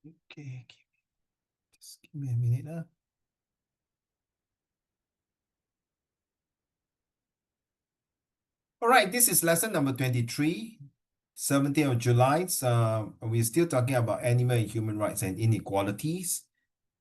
Okay, just give me a minute. All right, this is lesson number 23, 17th of July. We're still talking about animal and human rights and inequalities.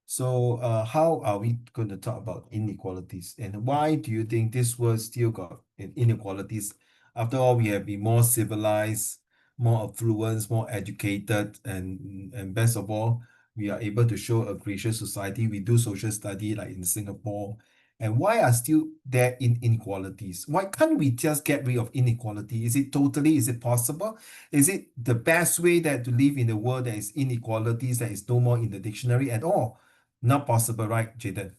So, how are we going to talk about inequalities, and why do you think this world still got inequalities? After all, we have been more civilized, more affluent, more educated, and best of all, we are able to show a gracious society. We do social study like in Singapore. And why are still there inequalities? Why can't we just get rid of inequality? Is it possible? Is it the best way that to live in a world that is inequalities, that is no more in the dictionary at all? Not possible, right, Jaden?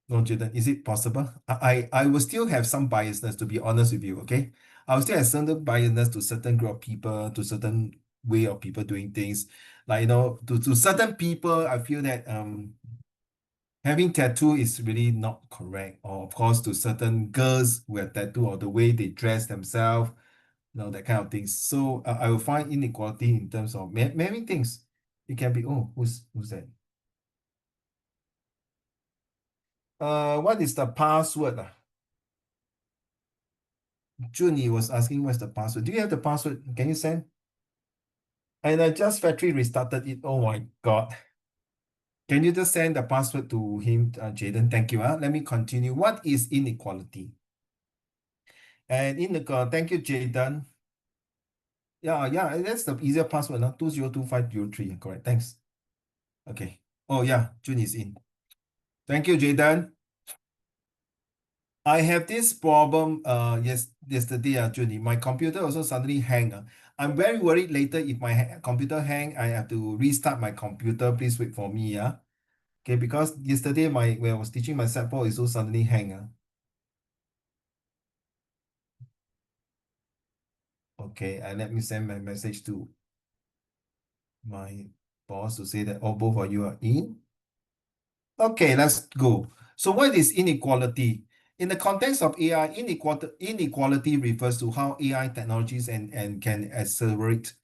No, Jaden, is it possible? I will still have some biasness, to be honest with you, okay? I will still have certain biasness to certain group of people, to certain way of people doing things. Like, to certain people, I feel that having tattoo is really not correct. Or of course, to certain girls who have tattoo or the way they dress themselves, that kind of things. So I will find inequality in terms of many things. It can be, oh, who's that? What is the password? Junie was asking what's the password. Do you have the password? Can you send? And I just factory restarted it. Oh my God. Can you just send the password to him, Jaden? Thank you. Let me continue. What is inequality? And thank you, Jaden. Yeah, that's the easier password. 202503. Correct. Thanks. Okay. Oh yeah, June is in. Thank you, Jaden. I have this problem yesterday, Junie. My computer also suddenly hang. I'm very worried later if my computer hang, I have to restart my computer. Please wait for me. Okay, because yesterday when I was teaching my set it also suddenly hang. Okay, let me send my message to my boss to say that both of you are in. Okay, let's go. So what is inequality? In the context of AI, inequality refers to how AI technologies and can accelerate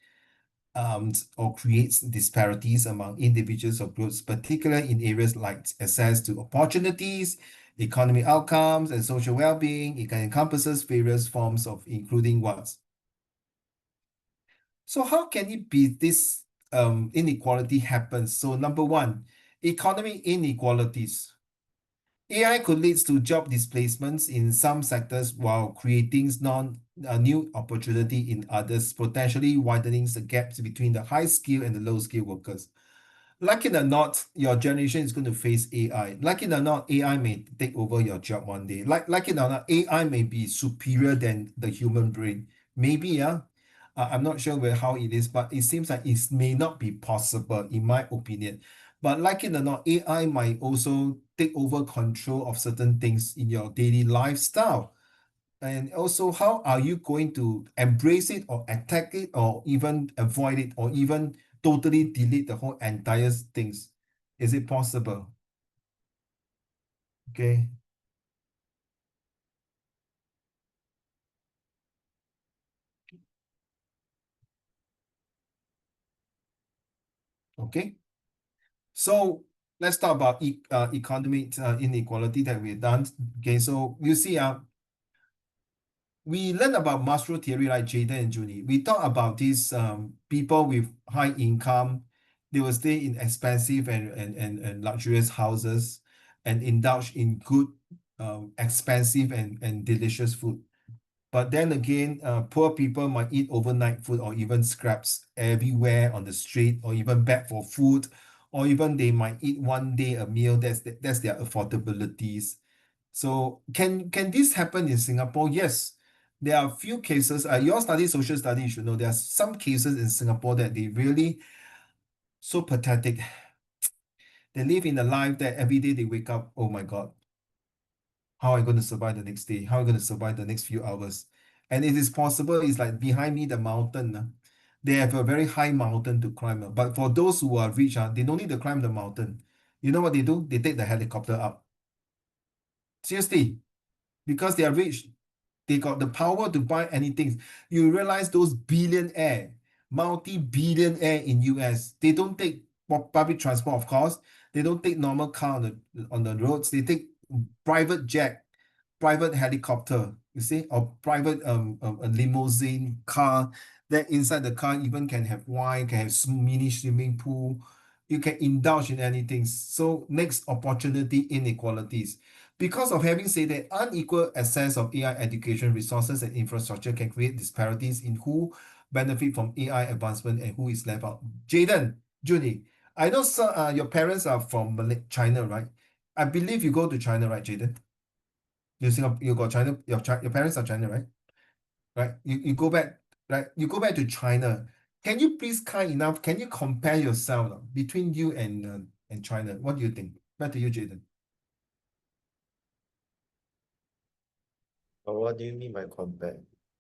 or creates disparities among individuals or groups, particularly in areas like access to opportunities, economic outcomes, and social well-being. It can encompasses various forms of including what. So how can it be this inequality happens? So number one, economic inequalities. AI could lead to job displacements in some sectors while creating new opportunity in others, potentially widening the gaps between the high skill and the low skill workers. Like it or not, your generation is going to face AI. Like it or not, AI may take over your job one day. Like it or not, AI may be superior than the human brain. Maybe, yeah. I'm not sure how it is, but it seems like it may not be possible, in my opinion. But like it or not, AI might also take over control of certain things in your daily lifestyle. And also, how are you going to embrace it or attack it or even avoid it or even totally delete the whole entire things? Is it possible? Okay. Okay. So let's talk about economic inequality that we've done. Okay. So you see, we learn about Maslow theory, like Jaden and Junie. We talk about these people with high income. They will stay in expensive and luxurious houses and indulge in good, expensive and delicious food. But then again, poor people might eat overnight food or even scraps everywhere on the street, or even beg for food, or even they might eat one day a meal. That's their affordabilities. So can this happen in Singapore? Yes. There are a few cases. Your study, social study, you should know there are some cases in Singapore that they really so pathetic. They live in a life that every day they wake up, oh my God, how am I going to survive the next day? How am I going to survive the next few hours? And it is possible, it's like behind me, the mountain. They have a very high mountain to climb. But for those who are rich, they don't need to climb the mountain. You know what they do? They take the helicopter up. Seriously, because they are rich, they got the power to buy anything. You realize those billionaire, multi-billionaire in US. They don't take public transport, of course. They don't take normal car on the roads. They take private jet, private helicopter, you see, or private a limousine car. That inside the car even can have wine, can have mini swimming pool. You can indulge in anything. So next opportunity inequalities. Because of having said that, unequal access of AI education resources and infrastructure can create disparities in who benefit from AI advancement and who is left out. Jaden, Judy, I know your parents are from China, right? I believe you go to China, right, Jaden? You got China, your parents are China, right? Right? You go back, right? You go back to China. Can you please kind enough? Can you compare yourself between you and China? What do you think? Back to you, Jaden. What do you mean by compare?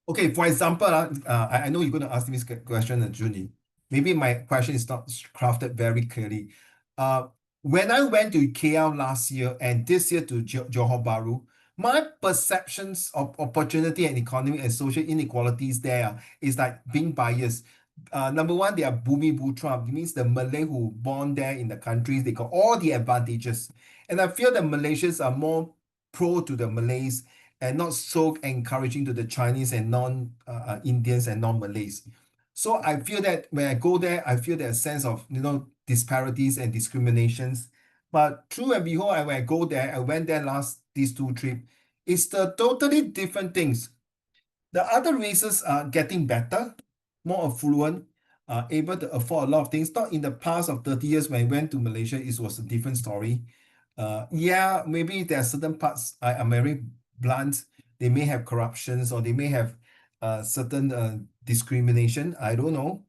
Okay, for example, I know you're going to ask me this question, Junie. Maybe my question is not crafted very clearly. Uh, when I went to KL last year and this year to Johor Bahru, my perceptions of opportunity and economic and social inequalities there is like being biased. Number one, they are Bumi Putra. It means the Malay who born there in the country, they got all the advantages. And I feel that Malaysians are more pro to the Malays and not so encouraging to the Chinese and non-Indians and non-Malays. So I feel that when I go there, I feel that sense of disparities and discriminations. But true and behold, when I go there, I went there last these two trips. It's the totally different things. The other races are getting better, more affluent, able to afford a lot of things. Not in the past of 30 years when I went to Malaysia, it was a different story. Yeah, maybe there are certain parts I am very blunt. They may have corruptions or they may have certain discrimination. I don't know.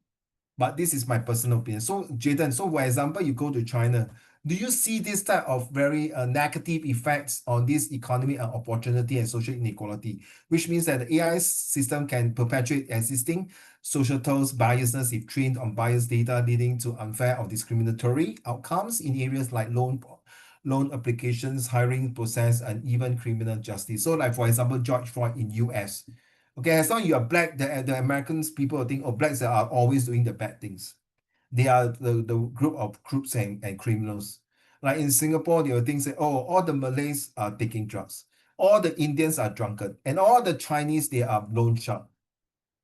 But this is my personal opinion. So, Jaden, so for example, you go to China, do you see this type of very negative effects on this economy and opportunity and social inequality, which means that the AI system can perpetuate existing societal biases if trained on biased data, leading to unfair or discriminatory outcomes in areas like loan applications, hiring process, and even criminal justice. So, like for example, George Floyd in US. Okay, as long as you are black, the Americans people will think, oh, blacks are always doing the bad things. They are the group of crooks and criminals. Like in Singapore, they will think, say, oh, all the Malays are taking drugs, all the Indians are drunken, and all the Chinese, they are loan shark.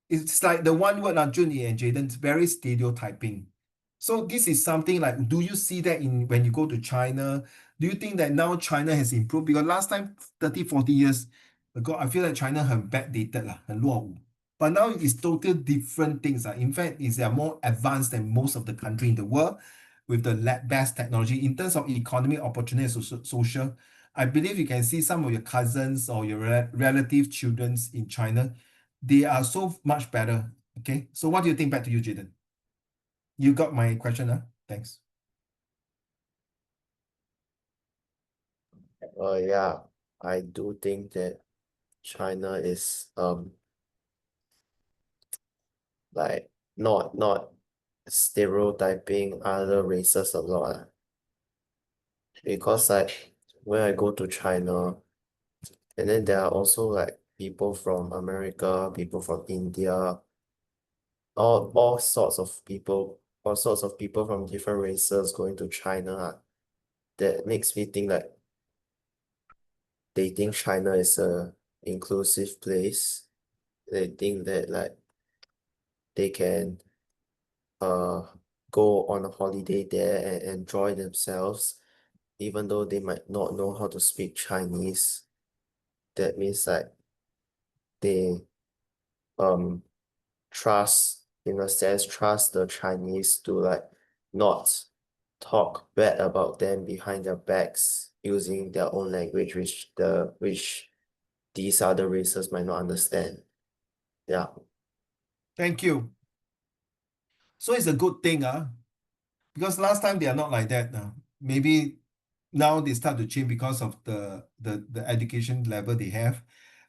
It's like the one word, Junie and Jaden, it's very stereotyping. So this is something like, do you see that in when you go to China? Do you think that now China has improved? Because last time, 30, 40 years ago, I feel like China 很 backdated 啦，很落伍. But now it's totally different things. In fact, they are more advanced than most of the country in the world with the best technology. In terms of economic opportunity and social, I believe you can see some of your cousins or your relative children's in China, they are so much better. Okay, so what do you think? Back to you, Jaden. You got my question, huh? Thanks. Yeah, I do think that China is like not stereotyping other races a lot, because like when I go to China, and then there are also like people from America, people from India, all sorts of people from different races going to China. That makes me think like they think China is a inclusive place. They think that like they can uh go on a holiday there and enjoy themselves, even though they might not know how to speak Chinese. That means like they um trust, in a sense, trust the Chinese to like not talk bad about them behind their backs using their own language, which these other races might not understand. Yeah. Thank you. So it's a good thing, because last time they are not like that. Maybe now they start to change because of the education level they have,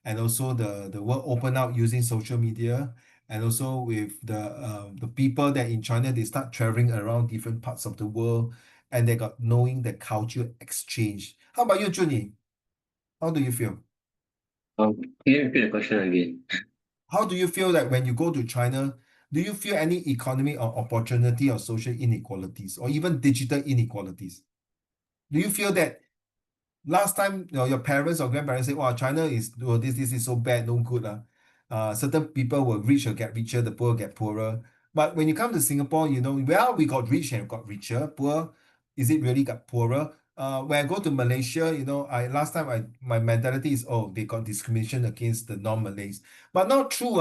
and also the world open up using social media, and also with the people that in China they start traveling around different parts of the world, and they got knowing the culture exchange. How about you, Junie? How do you feel? Can you repeat the question again? How do you feel like when you go to China? do you feel any economy or opportunity or social inequalities or even digital inequalities? Do you feel that last time, your parents or grandparents say, "Wow, China is this is so bad, no good." Certain people will rich or get richer, the poor get poorer. But when you come to Singapore, well, we got rich and got richer. Poor, is it really got poorer? When I go to Malaysia, I last time my mentality is, oh, they got discrimination against the non-Malays. But not true,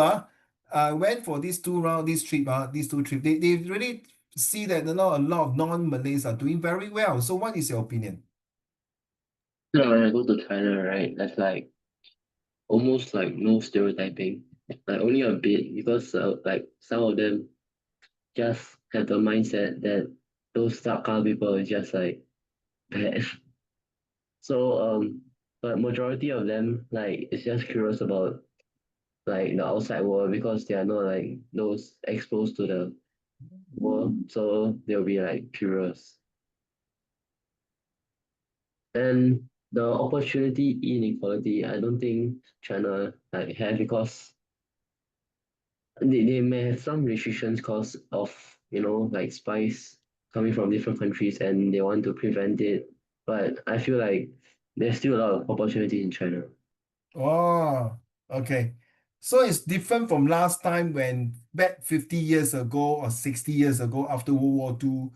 I went for these two trips. They really see that a lot of non-Malays are doing very well. So what is your opinion? No, when I go to China, right, that's like almost like no stereotyping, like only a bit because like some of them just have the mindset that those dark color people is just like bad. So but majority of them like is just curious about like the outside world because they are not like those exposed to the world, so they'll be like curious. And the opportunity inequality, I don't think China like have because they may have some restrictions because of like spies coming from different countries and they want to prevent it. But I feel like there's still a lot of opportunity in China. Oh, okay. So it's different from last time when back 50 years ago or 60 years ago after World War II,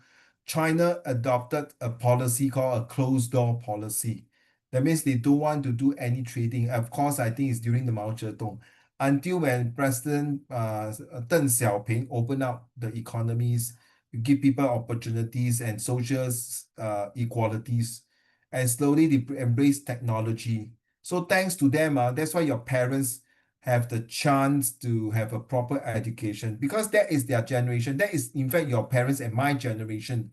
China adopted a policy called a closed door policy. That means they don't want to do any trading. Of course, I think it's during the Mao Zedong. Until when President Deng Xiaoping opened up the economies, give people opportunities and social equalities, and slowly they embrace technology. So thanks to them, that's why your parents have the chance to have a proper education because that is their generation. That is, in fact, your parents and my generation.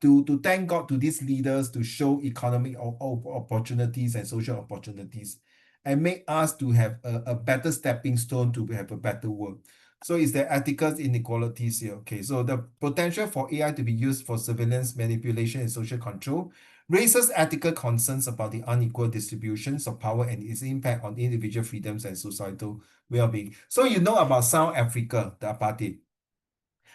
To thank God to these leaders to show economic opportunities and social opportunities and make us to have a better stepping stone to have a better world. So is there ethical inequalities here? Okay, so the potential for AI to be used for surveillance, manipulation, and social control raises ethical concerns about the unequal distributions of power and its impact on individual freedoms and societal well-being. So you know about South Africa, the apartheid.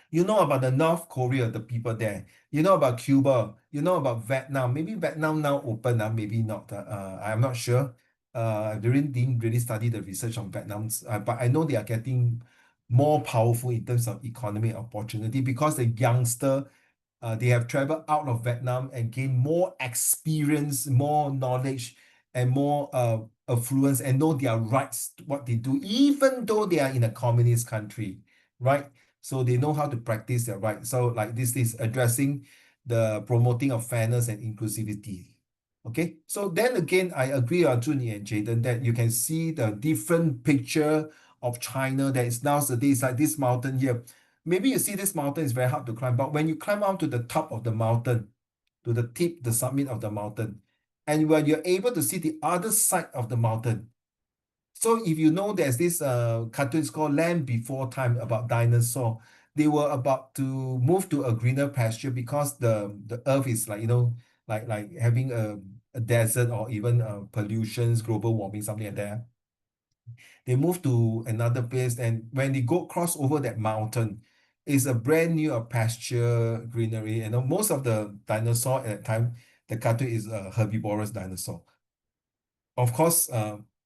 You know about the North Korea, the people there. You know about Cuba. You know about Vietnam. Maybe Vietnam now open, maybe not. I'm not sure. I didn't really study the research on Vietnam's, but I know they are getting more powerful in terms of economic opportunity because the youngster they have traveled out of Vietnam and gained more experience, more knowledge, and more affluence, and know their rights, what they do, even though they are in a communist country, right? So they know how to practice their rights. So like this is addressing the promoting of fairness and inclusivity. Okay, so then again, I agree on Junie and Jaden that you can see the different picture of China that is nowadays like this mountain here. Maybe you see this mountain is very hard to climb, but when you climb up to the top of the mountain, to the tip, the summit of the mountain, and when you're able to see the other side of the mountain. So if you know there's this cartoon, it's called Land Before Time about dinosaur. They were about to move to a greener pasture because the earth is like, like having a desert or even pollutions, global warming, something like that. They move to another place, and when they go cross over that mountain, it's a brand new pasture greenery. And most of the dinosaur at that time, the cartoon is a herbivorous dinosaur. Of course,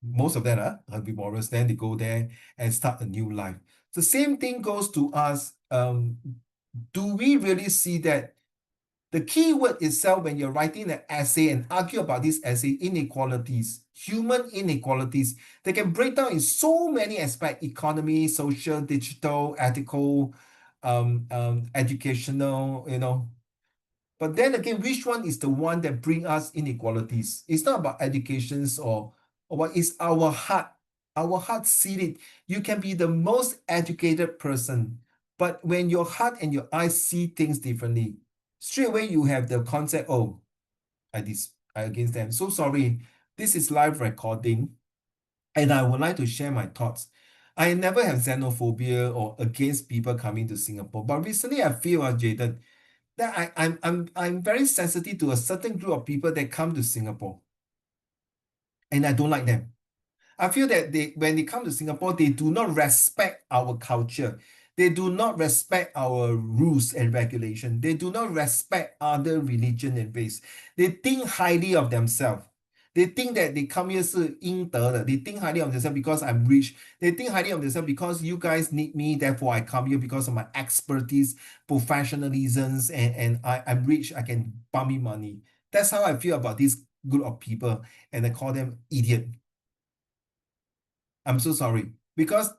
most of them are herbivorous. Then they go there and start a new life. The same thing goes to us. Do we really see that the key word itself when you're writing an essay and argue about this essay, inequalities, human inequalities, they can break down in so many aspects: economy, social, digital, ethical, educational, But then again, which one is the one that bring us inequalities? It's not about educations or what is our heart. Our heart see it. You can be the most educated person, but when your heart and your eyes see things differently, straight away you have the concept, oh, I against them. So sorry, this is live recording, and I would like to share my thoughts. I never have xenophobia or against people coming to Singapore, but recently I feel, Jaden, that I'm very sensitive to a certain group of people that come to Singapore, and I don't like them. I feel that when they come to Singapore, they do not respect our culture. They do not respect our rules and regulation. They do not respect other religion and race. They think highly of themselves. They think that they come here 是应得的. They think highly of themselves because I'm rich. They think highly of themselves because you guys need me, therefore I come here because of my expertise, professionalisms, and I'm rich, I can bump me money. That's how I feel about this group of people, and I call them idiot. I'm so sorry. Because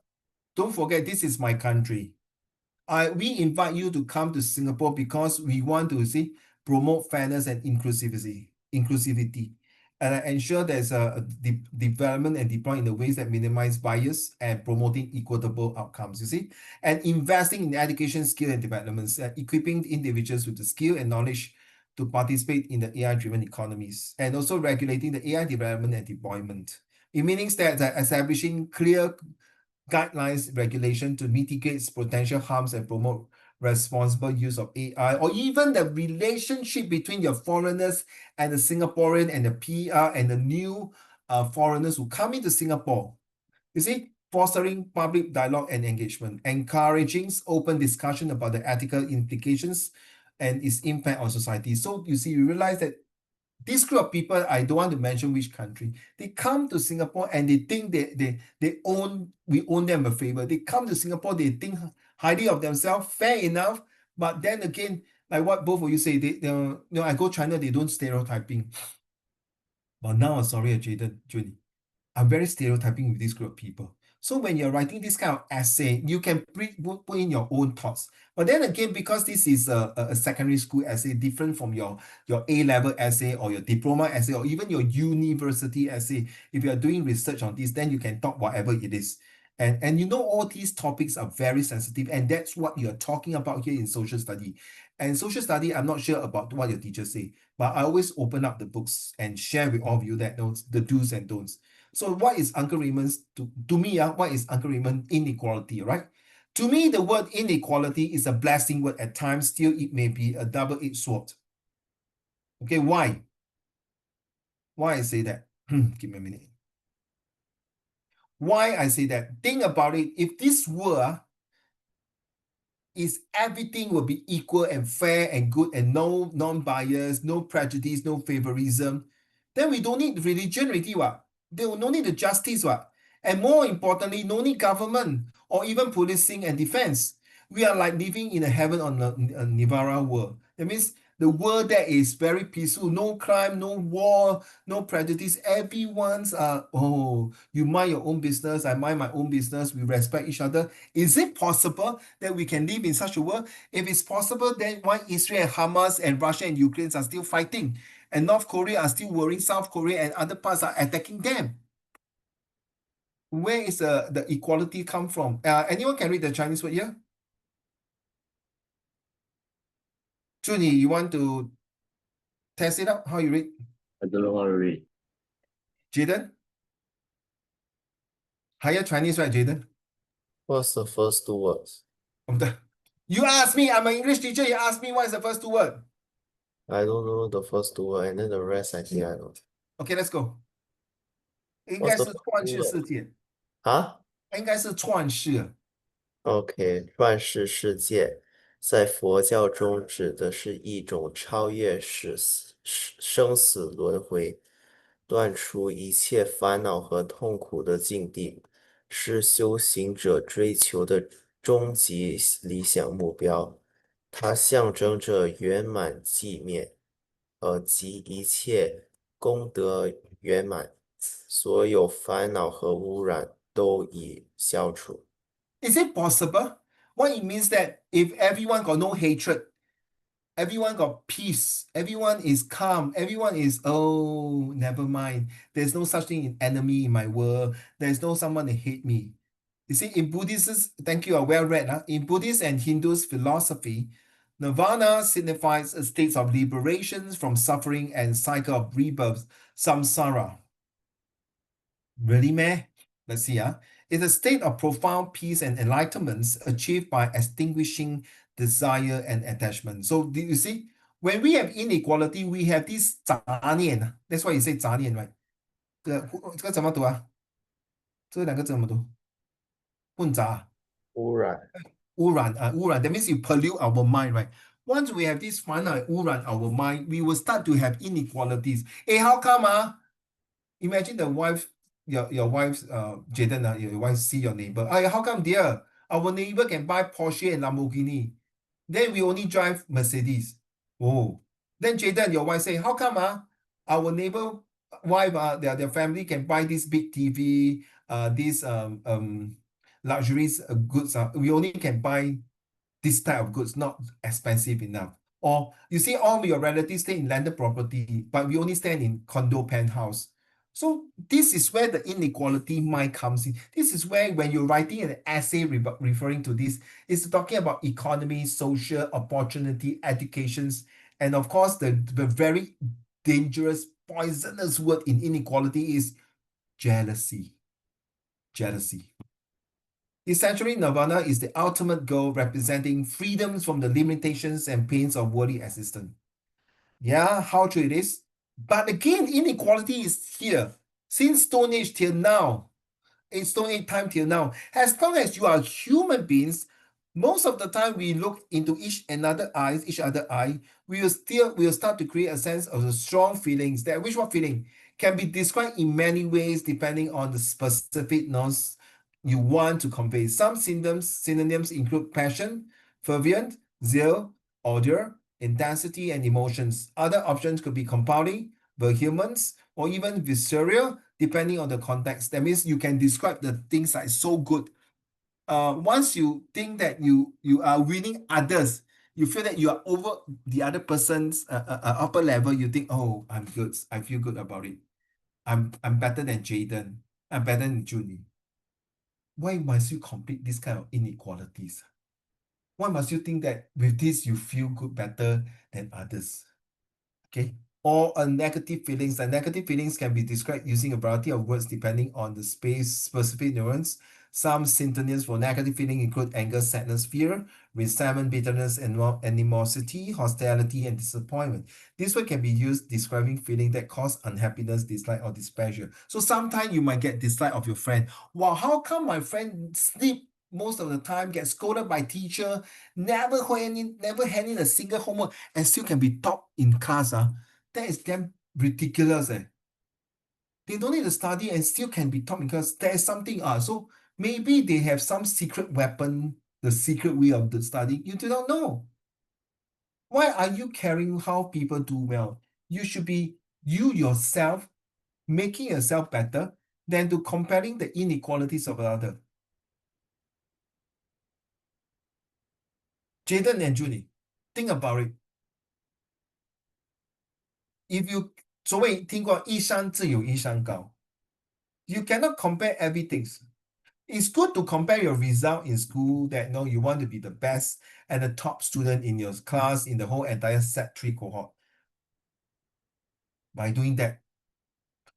don't forget, this is my country. We invite you to come to Singapore because we want to see promote fairness and inclusivity, and ensure there's a development and deploy in the ways that minimize bias and promoting equitable outcomes. You see, and investing in education, skill and developments, equipping individuals with the skill and knowledge to participate in the AI-driven economies, and also regulating the AI development and deployment. It means that establishing clear guidelines regulation to mitigate potential harms and promote responsible use of AI, or even the relationship between your foreigners and the Singaporean and the PR and the new foreigners who come into Singapore. You see, fostering public dialogue and engagement, encouraging open discussion about the ethical implications and its impact on society. So you see, you realize that this group of people, I don't want to mention which country, they come to Singapore and they think we own them a favor. They come to Singapore, they think highly of themselves, fair enough. But then again, like what both of you say, I go China, they don't stereotyping. But now, sorry, Jaden, Julie, I'm very stereotyping with this group of people. So when you're writing this kind of essay, you can put in your own thoughts. But then again, because this is a secondary school essay, different from your A-level essay or your diploma essay or even your university essay, if you are doing research on this, then you can talk whatever it is. And you know all these topics are very sensitive, and that's what you're talking about here in social study. And social study, I'm not sure about what your teachers say, but I always open up the books and share with all of you that the do's and don'ts. So what is Uncle Raymond's, to me, what is Uncle Raymond inequality, right? To me, the word inequality is a blessing word at times, still it may be a double-edged sword. Okay, why? Why I say that? Give me a minute. Why I say that? Think about it. If this word is everything will be equal and fair and good and no non-bias, no prejudice, no favorism, then we don't need religion already, what? There will no need the justice, what? And more importantly, no need government or even policing and defense. We are like living in a heaven on a Nirvana world. That means the world that is very peaceful, no crime, no war, no prejudice. Everyone's you mind your own business, I mind my own business. We respect each other. Is it possible that we can live in such a world? If it's possible, then why Israel and Hamas and Russia and Ukraine are still fighting, and North Korea are still worrying South Korea and other parts are attacking them? Where is the equality come from? Anyone can read the Chinese word here? Junie, you want to test it out? How you read? I don't know how to read. Jaden? Higher Chinese, right, Jaden? What's the first two words? You ask me, I'm an English teacher, you ask me what is the first two words. I don't know the first two words, and then the rest I think I know. Okay, let's go. 应 What's 该 the 是 first 创 two 世 words? 世界， Huh? 应该是创世。OK，乱世世界在佛教中指的是一种超越生死轮回，断除一切烦恼和痛苦的境地，是修行者追求的终极理想目标。它象征着圆满寂灭，及一切功德圆满，所有烦恼和污染都已消除。Is it possible? What it means that if everyone got no hatred, everyone got peace, everyone is calm, everyone is, oh, never mind. There's no such thing in enemy in my world. There's no someone that hate me. You see, in Buddhism, thank you, are well read. In Buddhist and Hindu's philosophy, nirvana signifies a state of liberation from suffering and cycle of rebirth, samsara. Really, meh? Let's see. It's a state of profound peace and enlightenment achieved by extinguishing desire and attachment. So, do you see? When we have inequality, we have this 杂念. That's why you say 杂念, right? 这个怎么读啊？这两个字怎么读？混杂。污染。污染, that means you pollute our mind, right? Once we have this 烦恼 污染 our mind, we will start to have inequalities. Hey, how come, imagine the wife, your wife's, Jaden, your wife see your neighbor. How come, dear? Our neighbor can buy Porsche and Lamborghini. Then we only drive Mercedes. Oh. Then Jaden, your wife say, how come, our neighbor wife, their family can buy this big TV, these luxuries goods. We only can buy this type of goods, not expensive enough. Or you see all your relatives stay in landed property, but we only stand in condo penthouse. So this is where the inequality mind comes in. This is where when you're writing an essay referring to this, it's talking about economy, social opportunity, educations, and of course the very dangerous, poisonous word in inequality is jealousy. Jealousy. Essentially, nirvana is the ultimate goal representing freedoms from the limitations and pains of worldly existence. Yeah, how true it is. But again, inequality is here. Since Stone Age till now, in Stone Age time till now, as long as you are human beings, most of the time we look into each other eye, we will start to create a sense of the strong feelings that which one feeling can be described in many ways depending on the specific nouns you want to convey. Some synonyms include passion, fervent, zeal, ardor, intensity, and emotions. Other options could be compelling, vehemence, or even visceral, depending on the context. That means you can describe the things like so good. Once you think that you are winning others, you feel that you are over the other person's upper level. You think, oh, I'm good. I feel good about it. I'm better than Jaden. I'm better than Julie. Why must you complete this kind of inequalities? Why must you think that with this you feel good better than others? Okay. Or a negative feelings. The negative feelings can be described using a variety of words depending on the specific neurons. Some synonyms for negative feeling include anger, sadness, fear, resentment, bitterness, animosity, hostility, and disappointment. This word can be used describing feeling that cause unhappiness, dislike, or displeasure. So sometimes you might get dislike of your friend. Wow, how come my friend sleep most of the time, get scolded by teacher, never hand in a single homework, and still can be top in class? That is damn ridiculous. They don't need to study and still can be top in class. There is something. So maybe they have some secret weapon, the secret way of the study. You do not know. Why are you caring how people do well? You should be you yourself making yourself better than to comparing the inequalities of other. Jaden and Julie, think about it. If you 所谓听过一山自有一山高, you cannot compare everything. It's good to compare your result in school that you want to be the best and the top student in your class in the whole entire set 3 cohort. By doing that,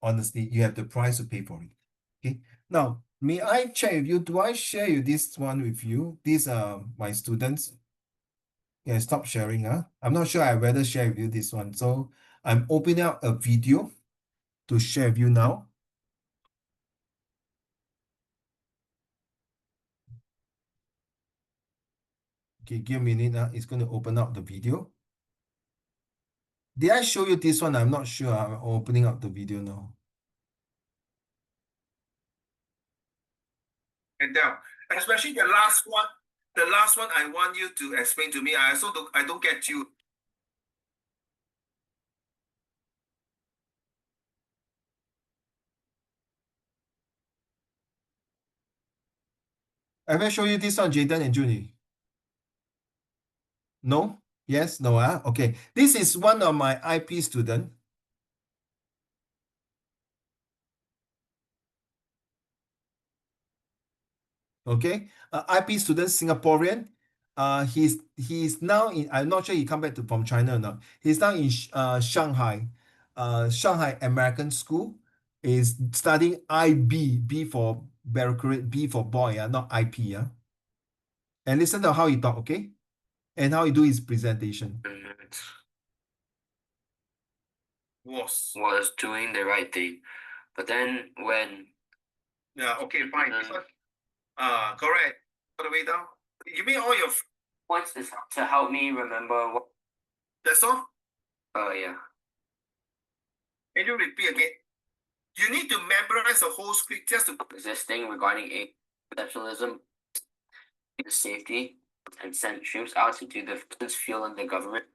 honestly, you have the price to pay for it. Okay. Now, may I check with you? Do I share you this one with you? These are my students. Yeah, stop sharing. I'm not sure I rather share with you this one. So I'm opening up a video to share with you now. Okay, give me a minute. It's going to open up the video. Did I show you this one? I'm not sure. I'm opening up the video now. And down, especially the last one. The last one I want you to explain to me. I don't get you. Have I show you this one, Jaden and Junie? No? Yes? No? Okay. This is one of my IP student. Okay. IP student, Singaporean. He's now in, I'm not sure he come back from China or not. He's now in Shanghai. Shanghai American School. Is studying IB, B for baccalaureate, B for boy, not IP. And listen to how he talk, okay? And how he do his presentation. Was doing the right thing. But then when Yeah, okay, fine. This one, correct. All the way down. Give me all your points is to help me remember what. That's all? Yeah. Can you repeat again? You need to memorize the whole script just to Existing regarding a exceptionalism, safety, and send troops out to do the fuel in the government.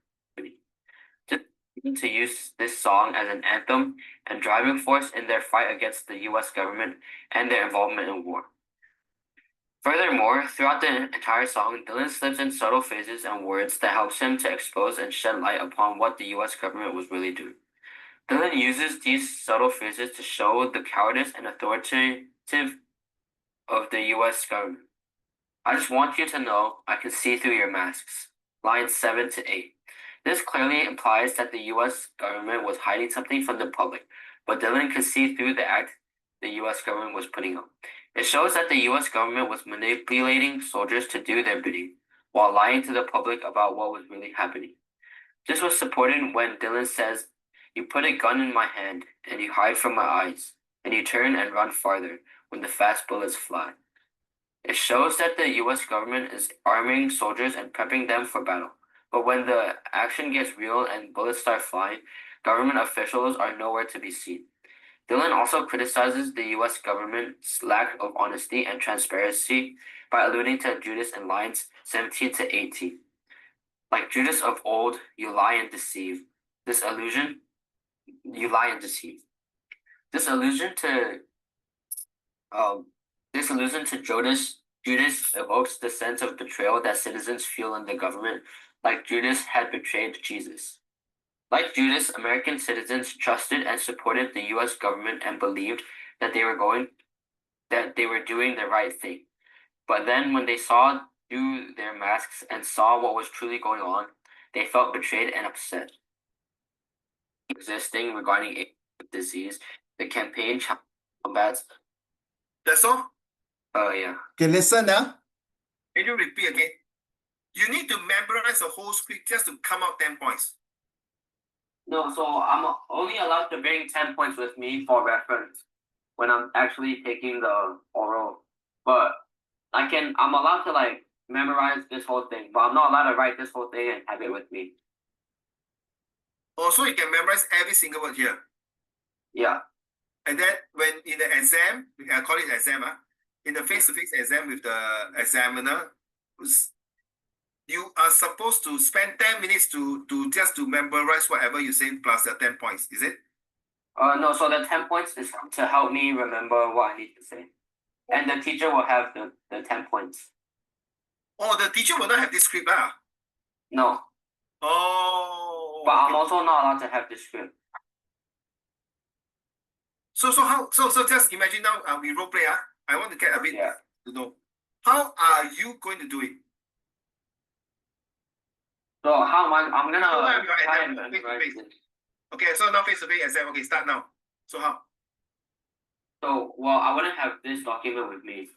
To use this song as an anthem and driving force in their fight against the U.S. government and their involvement in war. Furthermore, throughout the entire song, Dylan slips in subtle phrases and words that helps him to expose and shed light upon what the U.S. government was really doing. Dylan uses these subtle phrases to show the cowardice and authoritative of the U.S. government. I just want you to know I can see through your masks. Lines 7 to 8. This clearly implies that the U.S. government was hiding something from the public, but Dylan could see through the act the U.S. government was putting up. It shows that the U.S. government was manipulating soldiers to do their bidding, while lying to the public about what was really happening. This was supported when Dylan says, "You put a gun in my hand, and you hide from my eyes, and you turn and run farther when the fast bullets fly." It shows that the U.S. government is arming soldiers and prepping them for battle. But when the action gets real and bullets start flying, government officials are nowhere to be seen. Dylan also criticizes the U.S. government's lack of honesty and transparency by alluding to Judas in lines 17 to 18. Like Judas of old, you lie and deceive. This allusion, you lie and deceive. This allusion to Judas evokes the sense of betrayal that citizens feel in the government, like Judas had betrayed Jesus. Like Judas, American citizens trusted and supported the U.S. government and believed that they were doing the right thing. But then when they saw through their masks and saw what was truly going on, they felt betrayed and upset. Existing regarding a disease, the campaign combats. That's all? Yeah. Okay, listen now. Can you repeat again? You need to memorize the whole script just to come out 10 points. No, so I'm only allowed to bring 10 points with me for reference when I'm actually taking the oral. But I'm allowed to like memorize this whole thing, but I'm not allowed to write this whole thing and have it with me. Also, you can memorize every single word here. Yeah. And then when in the exam, I call it exam, in the face-to-face exam with the examiner, you are supposed to spend 10 minutes to just to memorize whatever you say plus the 10 points, is it? No, so the 10 points is to help me remember what I need to say. And the teacher will have the 10 points. Oh, the teacher will not have this script, No. Oh. But I'm also not allowed to have this script. So just imagine now we role play, I want to get a bit to know. How are you going to do it? So how am I'm gonna try and memorize this. Okay, so now face-to-face exam. Okay, start now. So how? So, well, I wouldn't have this document with me.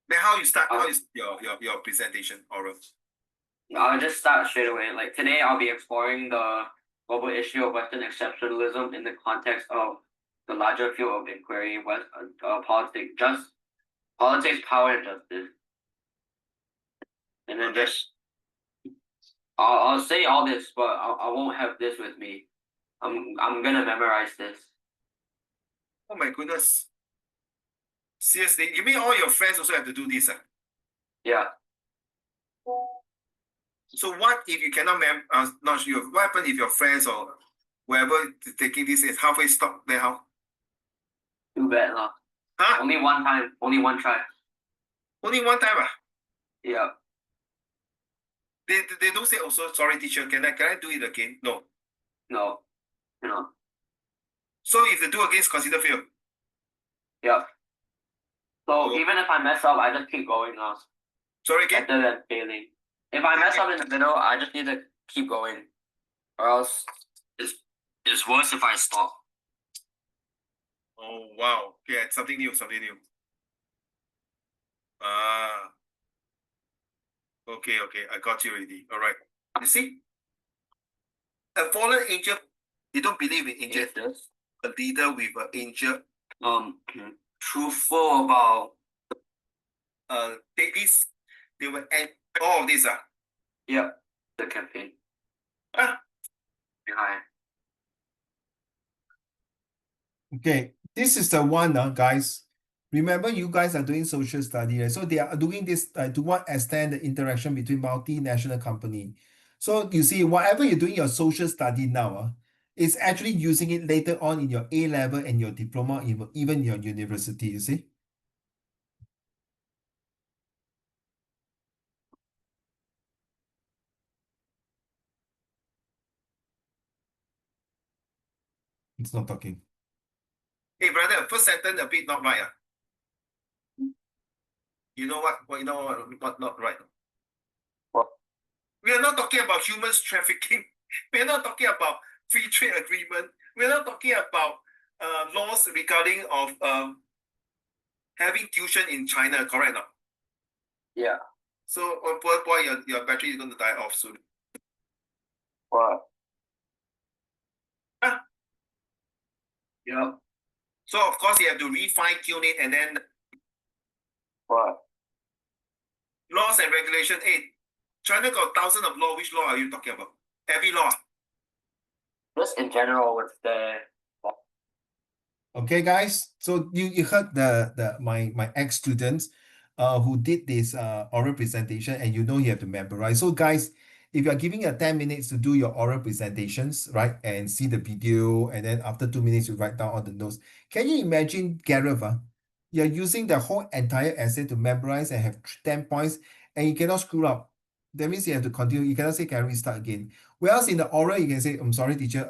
Then how you start? How is your presentation oral? I'll just start straight away. Like today, I'll be exploring the global issue of Western exceptionalism in the context of the larger field of inquiry, politics, power, and justice. And then I'll say all this, but I won't have this with me. I'm gonna memorize this. Oh my goodness! Seriously, you mean all your friends also have to do this? Yeah. So what if you cannot not sure? What happens if your friends or whoever taking this is halfway stop? Then how? Too bad, lah. Huh? Only one time. Only one try. Only one time, Yeah. They don't say also sorry teacher. Can I do it again? No. No. No. So if they do again, consider fail. Yeah. So even if I mess up, I just keep going now. Sorry again? Better than failing. If I mess up in the middle, I just need to keep going. Or else it's worse if I stop. Oh wow. Yeah, something new, something new. Okay, I got you already. All right. You see? A fallen angel, they don't believe in angels. A leader with an angel. Truthful about they will end all of this. Yeah, the campaign Ah, behind. okay, this is the one, guys. Remember, you guys are doing social study, right? So they are doing this to what extent the interaction between multinational company. So you see, whatever you're doing your social study now, is actually using it later on in your A level and your diploma, even your university. You see, it's not talking. Hey, brother, first sentence a bit not right. You know what? Well, you know what not right. What? We are not talking about humans trafficking. We are not talking about free trade agreement. We are not talking about laws regarding of having tuition in China. Correct? No? Yeah. So, oh, poor boy, your battery is going to die off soon. What? Ah. Yeah. So of course you have to refine tune it and then What? laws and regulation. Hey, China got thousands of law. Which law are you talking about? Every law. Just in general, with the Okay, guys. So you heard my ex students, who did this oral presentation, and you know you have to memorize. So guys, if you are giving you 10 minutes to do your oral presentations, right, and see the video, and then after 2 minutes you write down all the notes. Can you imagine, Gareth? You're using the whole entire essay to memorize and have 10 points, and you cannot screw up. That means you have to continue. You cannot say, "Can we start again?" Whereas in the oral, you can say, "I'm sorry, teacher.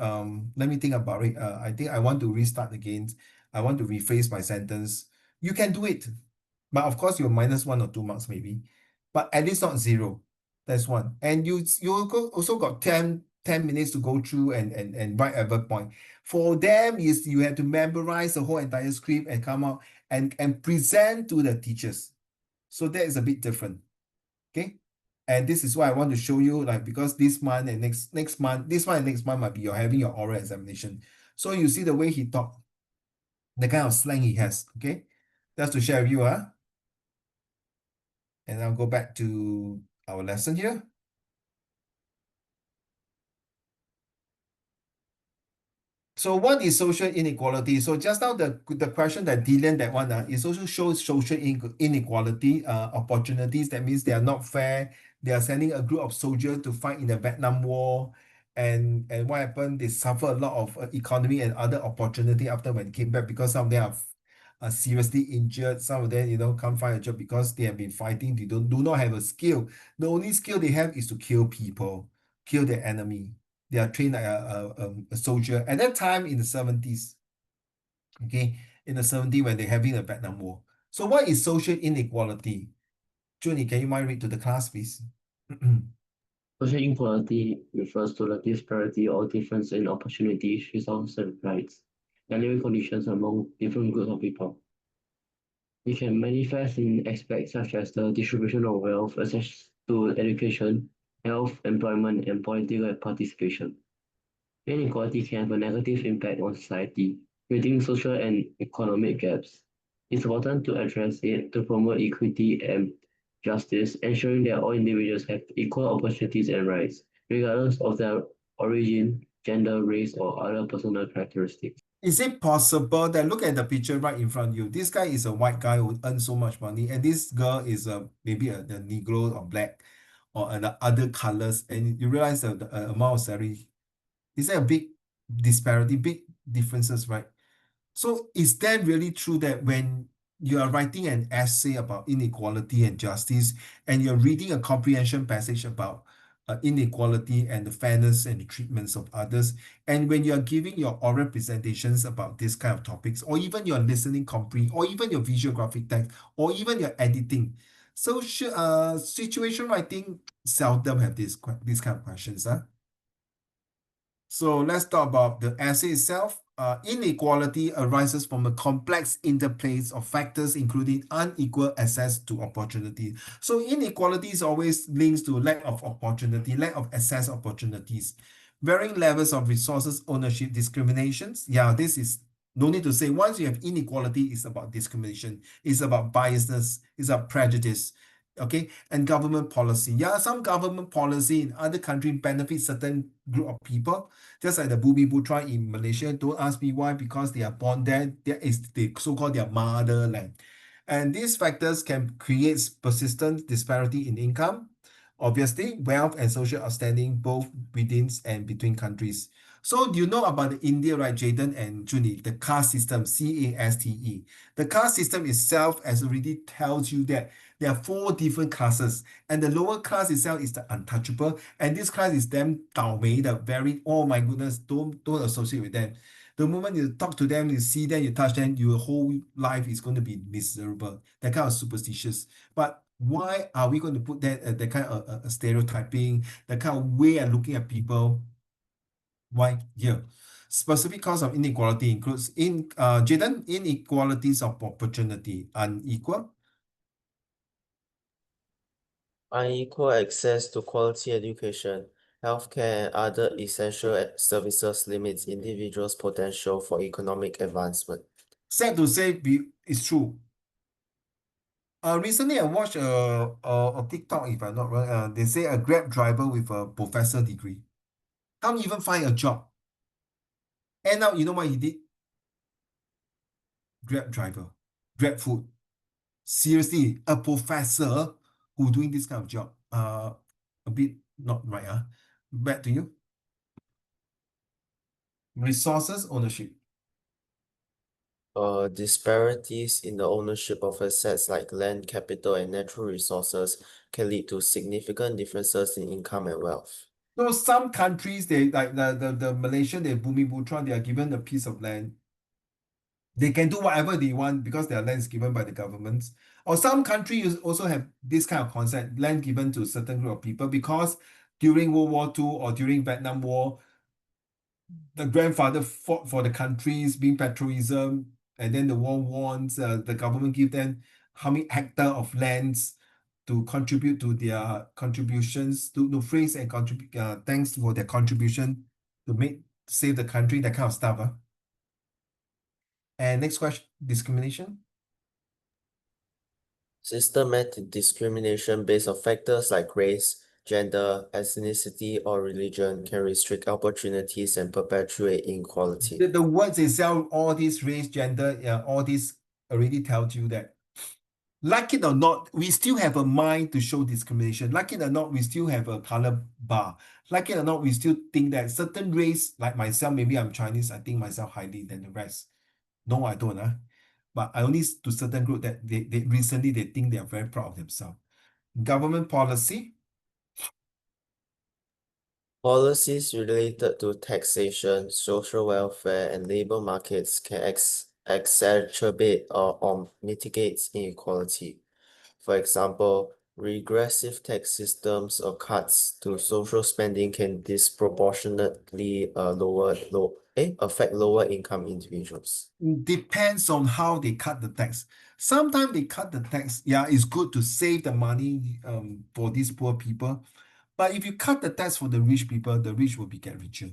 Let me think about it. I think I want to restart again. I want to rephrase my sentence." You can do it, but of course you're minus 1 or 2 marks maybe, but at least not zero. That's one. And also got 10 minutes to go through and write every point. For them, is you have to memorize the whole entire script and come out and present to the teachers. So that is a bit different. Okay. And this is why I want to show you, like, because this month and next month, this month and next month might be you're having your oral examination. So you see the way he talk, the kind of slang he has. Okay. That's to share with you, and I'll go back to our lesson here. So what is social inequality? So just now the question that Dylan, that one, is also shows social inequality, opportunities. That means they are not fair. They are sending a group of soldiers to fight in the Vietnam War, and what happened? They suffer a lot of economy and other opportunity after when they came back, because some of them are seriously injured. Some of them, can't find a job because they have been fighting. They do not have a skill. The only skill they have is to kill people, kill their enemy. They are trained like a soldier. At that time in the 70s, okay, in the 70s when they're having a Vietnam War. So what is social inequality? Junie, can you mind read to the class, please? social inequality refers to the disparity or difference in opportunities, resources, and rights, and living conditions among different groups of people. It can manifest in aspects such as the distribution of wealth, access to education, health, employment, and political participation. Inequality can have a negative impact on society, creating social and economic gaps. It's important to address it to promote equity and justice, ensuring that all individuals have equal opportunities and rights, regardless of their origin, gender, race, or other personal characteristics. Is it possible that, look at the picture right in front of you? This guy is a white guy who earns so much money, and this girl is maybe the Negro or black or the other colors, and you realize the amount of salary. Is there a big disparity, big differences, right? So is that really true that when you are writing an essay about inequality and justice, and you're reading a comprehension passage about inequality and the fairness and the treatments of others, and when you are giving your oral presentations about this kind of topics, or even your listening compre, or even your visual graphic text, or even your editing, so situation writing seldom have these kind of questions, huh? So let's talk about the essay itself. Inequality arises from a complex interplays of factors, including unequal access to opportunity. So inequality is always links to lack of opportunity, lack of access opportunities, varying levels of resources ownership, discriminations. Yeah, this is No need to say, once you have inequality, it's about discrimination, it's about biasness, it's about prejudice. Okay, and government policy. Yeah, some government policy in other country benefits certain group of people, just like the Bumi Putra in Malaysia. Don't ask me why, because they are born there. That is the so-called their motherland. And these factors can create persistent disparity in income, obviously, wealth and social outstanding both within and between countries. So you know about the India, right, Jaden and Junie, the caste system, caste. The caste system itself as already tells you that there are four different classes, and the lower class itself is the untouchable, and this class is them 倒霉 the very, oh my goodness, don't associate with them. The moment you talk to them, you see them, you touch them, your whole life is going to be miserable. That kind of superstitious. But why are we going to put that kind of stereotyping, that kind of way of looking at people? Why here? Specific cause of inequality includes Jaden, inequalities of opportunity, unequal. Unequal access to quality education, healthcare, and other essential services limits individuals' potential for economic advancement. Sad to say, it's true. Recently I watched a TikTok, if I'm not wrong. They say a Grab driver with a professor degree can't even find a job. End up, you know what he did? Grab driver, Grab food. Seriously, a professor who doing this kind of job. A bit not right, Back to you. Resources ownership. Disparities in the ownership of assets like land, capital, and natural resources can lead to significant differences in income and wealth. So some countries, they like the Malaysian, they Bumi Putra, they are given a piece of land. They can do whatever they want because their land is given by the governments. Or some countries also have this kind of concept, land given to a certain group of people because during World War II or during Vietnam War, the grandfather fought for the countries, being patriotism, and then the war wants, the government give them how many hectare of lands to contribute to their contributions, to phrase and contribute, thanks for their contribution to save the country, that kind of stuff. And next question, discrimination. Systematic discrimination based on factors like race, gender, ethnicity, or religion can restrict opportunities and perpetuate inequality. The words itself, all this race, gender, all this already tells you that, like it or not, we still have a mind to show discrimination. Like it or not, we still have a color bar. Like it or not, we still think that certain race, like myself, maybe I'm Chinese, I think myself highly than the rest. No, I don't. But I only to certain group that they recently they think they are very proud of themselves. Government policy. Policies related to taxation, social welfare, and labor markets can exacerbate or mitigate inequality. For example, regressive tax systems or cuts to social spending can disproportionately affect lower income individuals. Depends on how they cut the tax. Sometimes they cut the tax. Yeah, it's good to save the money for these poor people. But if you cut the tax for the rich people, the rich will get richer.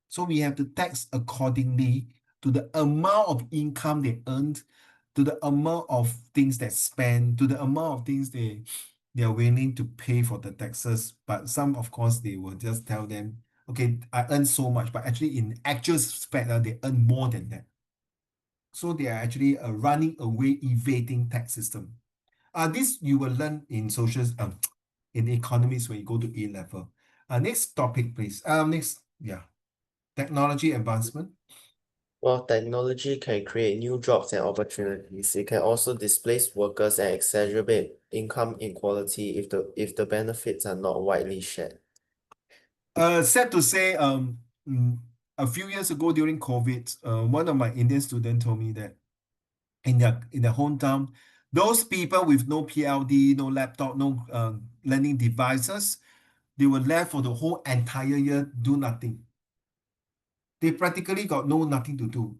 So we have to tax accordingly to the amount of income they earned, to the amount of things they spend, to the amount of things they are willing to pay for the taxes. But some, of course, they will just tell them, okay, I earn so much, but actually in actual fact, they earn more than that. So they are actually running away, evading tax system. This you will learn in social, in economics when you go to A level. Next topic, please. Technology advancement. While technology can create new jobs and opportunities, it can also displace workers and exacerbate income inequality if the benefits are not widely shared. Sad to say, a few years ago during COVID, one of my Indian students told me that in their hometown, those people with no PLD, no laptop, no learning devices, they were left for the whole entire year, do nothing. They practically got nothing to do.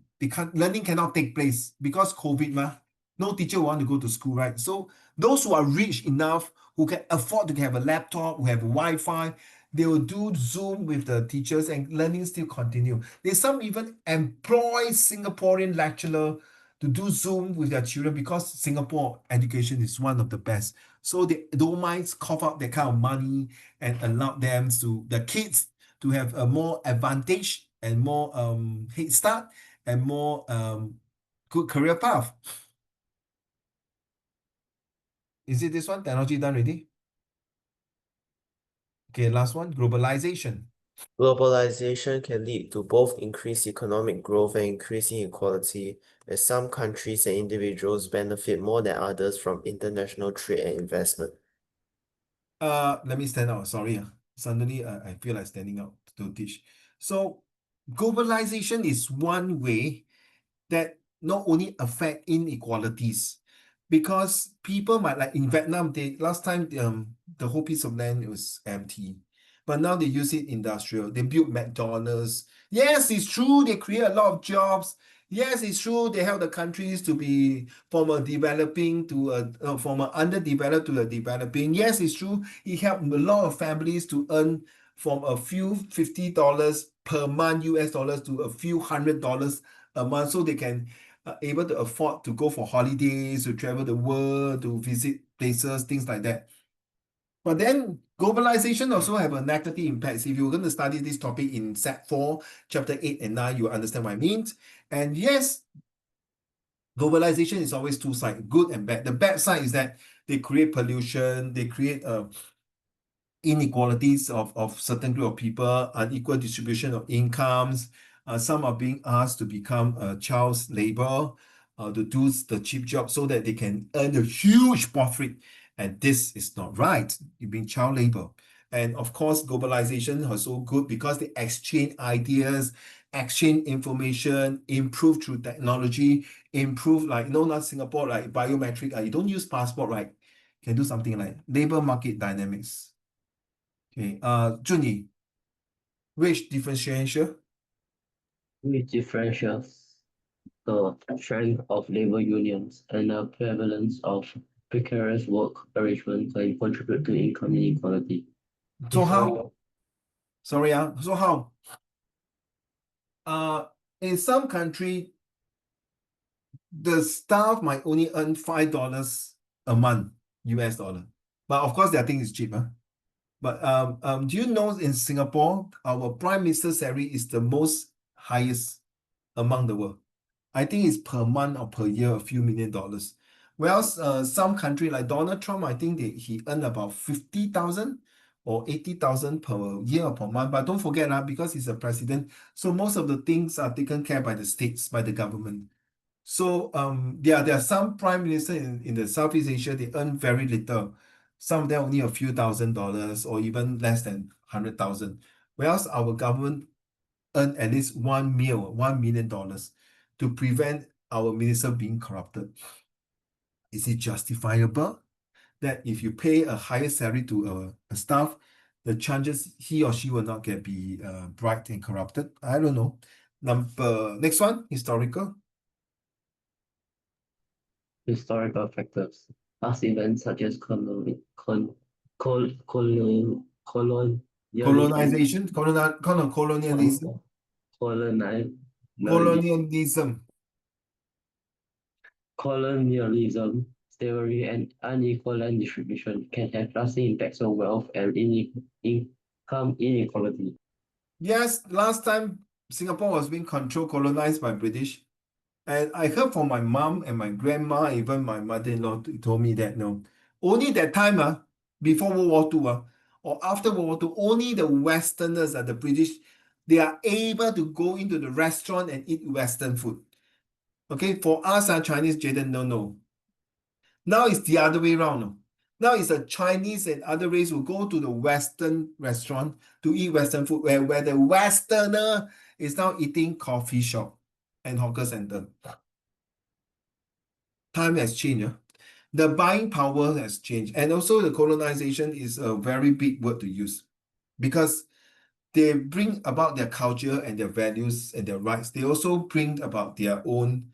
Learning cannot take place because COVID, no teacher want to go to school, right? So those who are rich enough, who can afford to have a laptop, who have Wi-Fi, They will do Zoom with the teachers and learning still continue. There's some even employ Singaporean lecturer to do Zoom with their children because Singapore education is one of the best. So they don't mind cough up that kind of money and allow them to the kids to have a more advantage and more head start and more good career path. Is it this one? Technology done already? Okay, last one, globalization. Globalization can lead to both increased economic growth and increasing inequality, as some countries and individuals benefit more than others from international trade and investment. Let me stand out. Sorry. Suddenly, I feel like standing out to teach. So, globalization is one way that not only affect inequalities, because people might like in Vietnam, they last time the whole piece of land was empty, but now they use it industrial. They build McDonald's. Yes, it's true. They create a lot of jobs. Yes, it's true. They help the countries to be from a developing to a from a underdeveloped to a developing. Yes, it's true. It helped a lot of families to earn from a few $50 per month US dollars to a few $100 a month, so they can able to afford to go for holidays, to travel the world, to visit places, things like that. But then globalization also have a negative impact. If you're going to study this topic in Set 4, Chapter 8 and 9, you understand what I mean. And yes, globalization is always two sides, good and bad. The bad side is that they create pollution, they create inequalities of certain group of people, unequal distribution of incomes. Some are being asked to become child's labor, to do the cheap job so that they can earn a huge profit. And this is not right. You're being child labor. And of course, globalization is so good because they exchange ideas, exchange information, improve through technology, improve like, not Singapore, like biometric, you don't use passport, right? Can do something like labor market dynamics. Okay, Junyi, wage differentiation. Which differentiates the strength of labor unions and the prevalence of precarious work arrangements can contribute to income inequality. So how? Sorry, so how? In some country, the staff might only earn $5 a month, US dollar. But of course, their thing is cheap, huh? But do you know in Singapore, our prime minister's salary is the most highest among the world? I think it's per month or per year, a few $1 million. Whereas some country like Donald Trump, I think he earned about 50,000 or 80,000 per year or per month. But don't forget, because he's a president, so most of the things are taken care by the states, by the government. So there are some prime minister in the Southeast Asia, they earn very little. Some of them only a few $1,000 or even less than 100,000. Whereas our government earn at least $1 million to prevent our minister being corrupted. Is it justifiable that if you pay a higher salary to a staff, the chances he or she will not get be bribed and corrupted? I don't know. Next one, historical. Historical factors. Past events such as colonialism, Colonization, colonialism, colonial, colonialism. colonialism, slavery, and unequal land distribution can have lasting impacts on wealth and income inequality. Yes, last time Singapore was being colonized by British. And I heard from my mom and my grandma, even my mother-in-law told me that no, only that time, before World War II, or after World War II, only the Westerners, the British, they are able to go into the restaurant and eat Western food. Okay, for us, Chinese, Jaden, no. Now it's the other way around. No. Now it's a Chinese and other race will go to the Western restaurant to eat Western food, where the Westerner is now eating coffee shop and hawker center. Time has changed. The buying power has changed. And also the colonization is a very big word to use because they bring about their culture and their values and their rights. They also bring about their own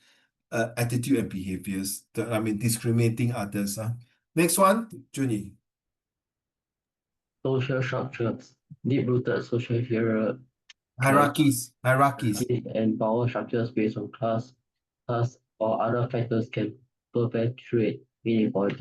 attitude and behaviors. Discriminating others. Next one, Junyi. Social structures. deep-rooted social Hierarchies. and power structures based on class, or other factors can perpetuate inequality.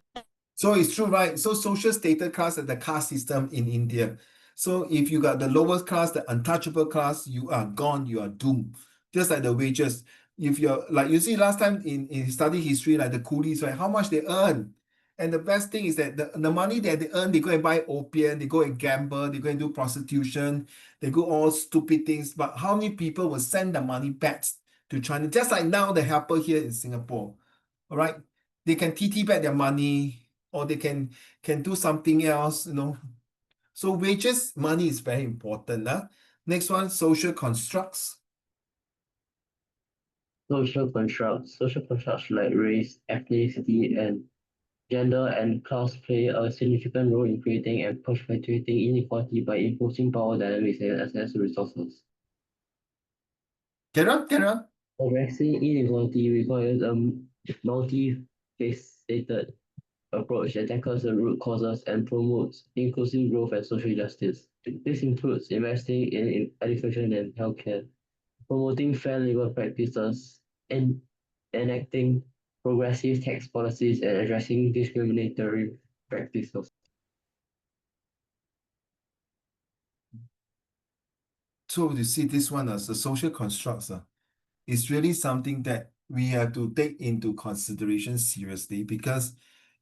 So it's true, right? So social status class and the caste system in India. So if you got the lowest class, the untouchable class, you are gone, you are doomed. Just like the wages. If you're like you see last time in study history, like the coolies, right? How much they earn. And the best thing is that the money that they earn, they go and buy opium, they go and gamble, they go and do prostitution, they go all stupid things. But how many people will send the money back to China? Just like now the helper here in Singapore. All right. They can TT back their money or they can do something else, So wages, money is very important. Next one, social constructs. Social constructs like race, ethnicity, and gender and class play a significant role in creating and perpetuating inequality by imposing power dynamics and access to resources. Carry on. Addressing inequality requires a multifaceted approach that tackles the root causes and promotes inclusive growth and social justice. This includes investing in education and healthcare, promoting fair labor practices, and enacting progressive tax policies and addressing discriminatory practices. So you see this one as the social constructs. It's really something that we have to take into consideration seriously because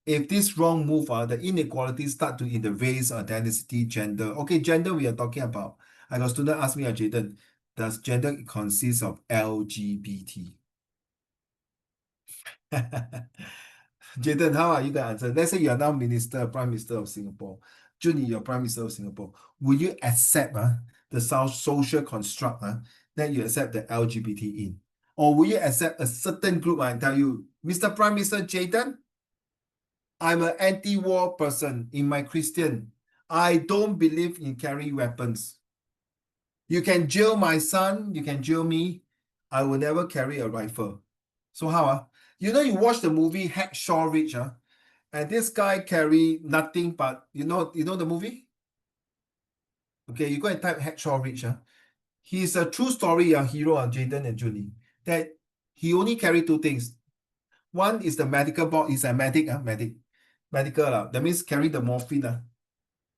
if this wrong move, the inequalities start to in the race, ethnicity, gender. Okay, gender we are talking about. I got a student ask me, Jaden, does gender consist of LGBT? Jaden, how are you going to answer? Let's say you are now Prime Minister of Singapore. Junie, you're Prime Minister of Singapore. Will you accept the social construct that you accept the LGBT in? Or will you accept a certain group and tell you, Mr. Prime Minister Jaden, I'm an anti-war person in my Christian. I don't believe in carrying weapons. You can jail my son, you can jail me. I will never carry a rifle. So how? You watch the movie Hacksaw Ridge, and this guy carry nothing but you know the movie? Okay, you go and type Hacksaw Ridge. He's a true story, hero on Jaden and Julie. That he only carry two things. One is the medical board, he's a medic. Medical. That means carry the morphine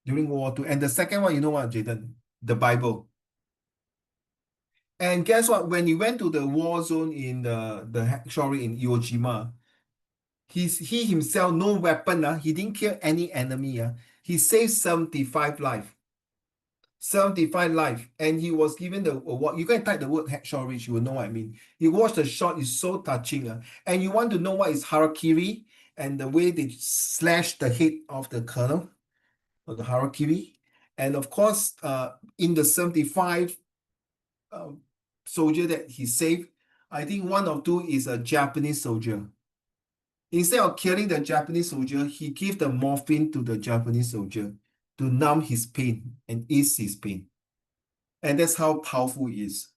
during World War II. And the second one, you know what, Jaden? The Bible. And guess what? When he went to the war zone in the Hacksaw in Iwo Jima, he himself, no weapon, he didn't kill any enemy. He saved 75 life. 75 life. And he was given the award. You can type the word Hacksaw Ridge, you will know what I mean. You watch the shot, it's so touching. And you want to know what is harakiri and the way they slash the head of the colonel of the harakiri. And of course, in the 75 soldier that he saved, I think one or two is a Japanese soldier. Instead of killing the Japanese soldier, he gave the morphine to the Japanese soldier to numb his pain and ease his pain. And that's how powerful he is.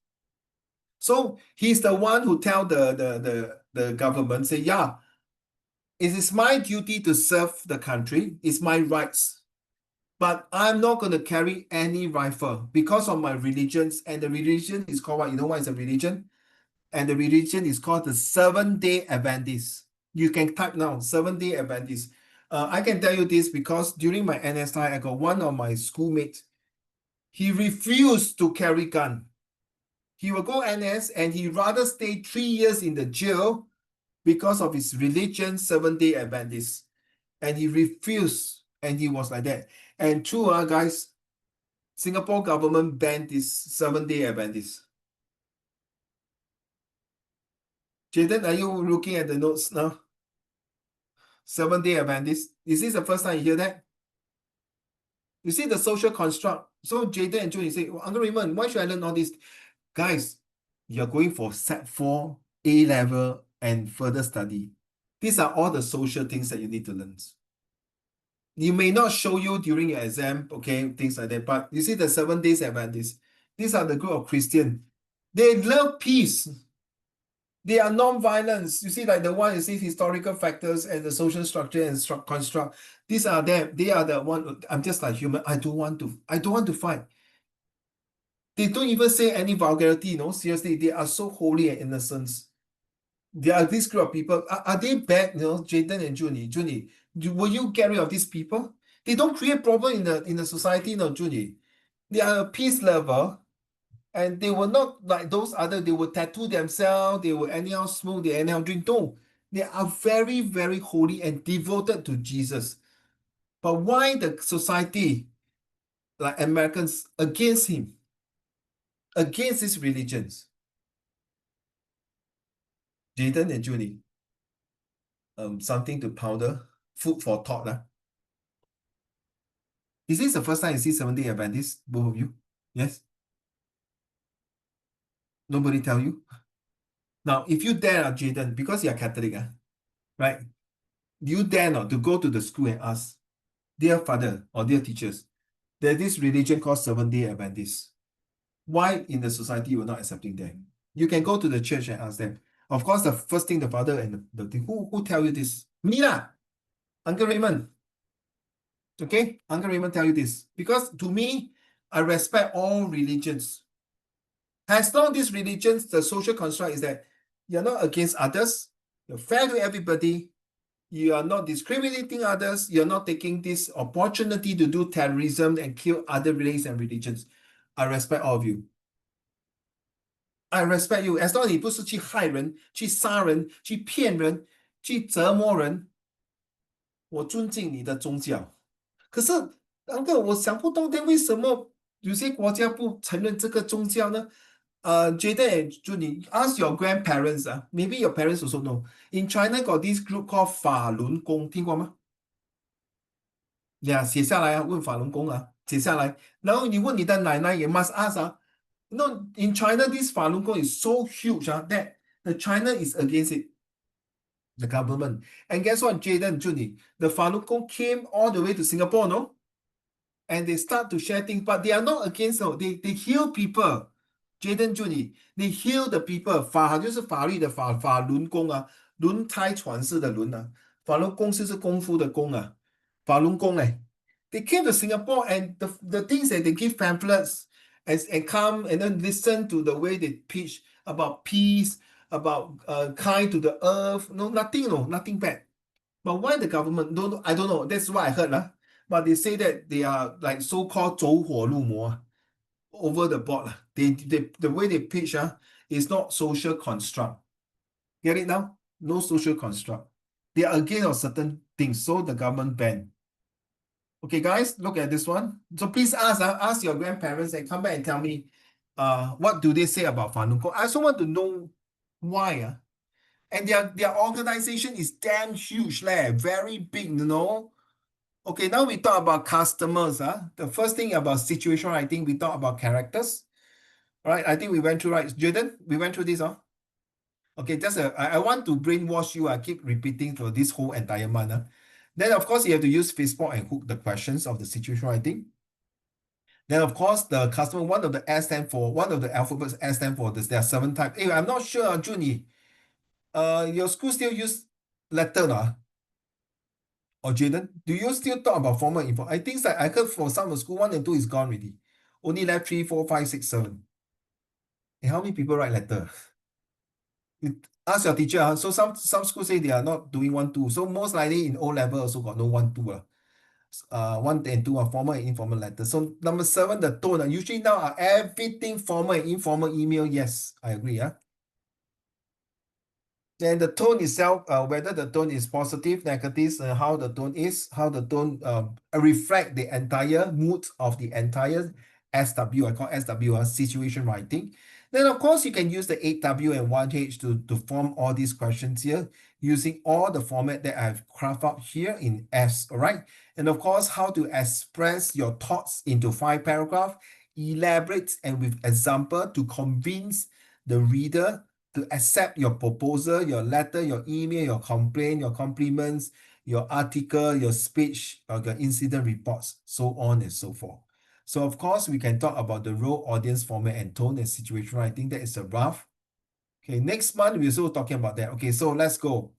So he's the one who tell the government, say, yeah, it is my duty to serve the country. It's my rights. But I'm not going to carry any rifle because of my religions. And the religion is called what? You know what is a religion? And the religion is called the Seventh-day Adventist. You can type now, Seventh-day Adventist. I can tell you this because during my NS time, I got one of my schoolmates. He refused to carry gun. He will go NS and he rather stay 3 years in the jail because of his religion, Seventh-day Adventist. And he refused, and he was like that. And true, guys, Singapore government banned this Seventh-day Adventist. Jaden, are you looking at the notes now? Seventh-day Adventist. Is this the first time you hear that? You see the social construct. So Jaden and June, say, well, Uncle Raymond, why should I learn all this? Guys, you're going for Set 4, A level, and further study. These are all the social things that you need to learn. You may not show you during your exam, okay, things like that, but you see the 7 days Adventist. These are the group of Christian. They love peace. They are non-violence. You see, like the one you see historical factors and the social structure and construct. These are them. They are the one. I'm just like human. I don't want to fight. They don't even say any vulgarity, seriously. They are so holy and innocent. There are this group of people. Are they bad, Jaden and Junie? Will you get rid of these people? They don't create problem in the society, Junie. They are a peace lover. And they will not like those other, they will tattoo themselves, they will anyhow smoke, they anyhow drink. No, they are very, very holy and devoted to Jesus. But why the society, like Americans, against him, against his religions? Jaden and Julie, something to ponder, food for thought. Is this the first time you see Seventh-day Adventists, both of you? Yes? Nobody tell you? Now, if you dare, Jaden, because you're Catholic, right? You dare not to go to the school and ask, dear father or dear teachers, there's this religion called Seventh-day Adventists. Why in the society you're not accepting them? You can go to the church and ask them. Of course, the first thing the father and the thing, who tell you this? Me lah, Uncle Raymond. Okay, Uncle Raymond tell you this. Because to me, I respect all religions. As long as these religions, the social construct is that you're not against others, you're fair to everybody, you are not discriminating others, you're not taking this opportunity to do terrorism and kill other race and religions. I respect all of you. I respect you. As long as 你不是去害人、去杀人、去骗人、去折磨人，我尊敬你的宗教。可是，我想不通，为什么有些国家不承认这个宗教呢？Jada, Junie, ask your grandparents. Maybe your parents also know. In China, got this group called 法轮功，听过吗？写下来问法轮功写下来。然后你问你的奶奶也 must ask No, in China, this 法轮功 is so huge that the China is against it. The government. And guess what, Jaden, Junie? The 法轮功 came all the way to Singapore, no? And they start to share things, but they are not against, no. They heal people. Jaden, Junie, they heal the people. 法就是法律的法，法轮功轮胎船式的轮法轮功是功夫的功法轮功They came to Singapore and the things that they give pamphlets and come and then listen to the way they preach about peace, about kind to the earth. No, nothing bad. But why the government? I don't know. That's what I heard But they say that they are like so-called 走火入魔 over the board the way they preach is not social construct. Get it now? No social construct. They are against certain things, so the government ban. Okay, guys, look at this one. So please ask your grandparents and come back and tell me what do they say about Falun Gong. I also want to know why. And their organization is damn huge, very big, Okay, now we talk about customers. The first thing about situation, I think we talk about characters. Right, I think we went through, right? Jaden, we went through this, Okay, just I want to brainwash you. I keep repeating for this whole entire month. Then, of course, you have to use Facebook and hook the questions of the situation writing. Then, of course, the customer, one of the alphabets S stand for this. There are 7 types. Hey, I'm not sure, Junie. Your school still use letter, or Jaden? Do you still talk about formal info? I think that I heard for some of the school 1 and 2 is gone already. Only left 3, 4, 5, 6, 7. Hey, how many people write letter? Ask your teacher. So some schools say they are not doing 1, 2. So most likely in O level also got no 1, 2. 1 and 2 are formal and informal letters. So number 7, the tone. Usually now are everything formal and informal email. Yes, I agree. And the tone itself, whether the tone is positive, negative, how the tone is, how the tone reflect the entire mood of the entire SW. I call SW situation writing. Then of course you can use the 8W and 1H to form all these questions here using all the format that I've crafted out here in S. All right. And of course, how to express your thoughts into 5 paragraphs, elaborate and with example to convince the reader to accept your proposal, your letter, your email, your complaint, your compliments, your article, your speech, or your incident reports, so on and so forth. So of course, we can talk about the role, audience, format, and tone and situation writing. That is a rough. Okay, next month we're still talking about that. Okay, so let's go.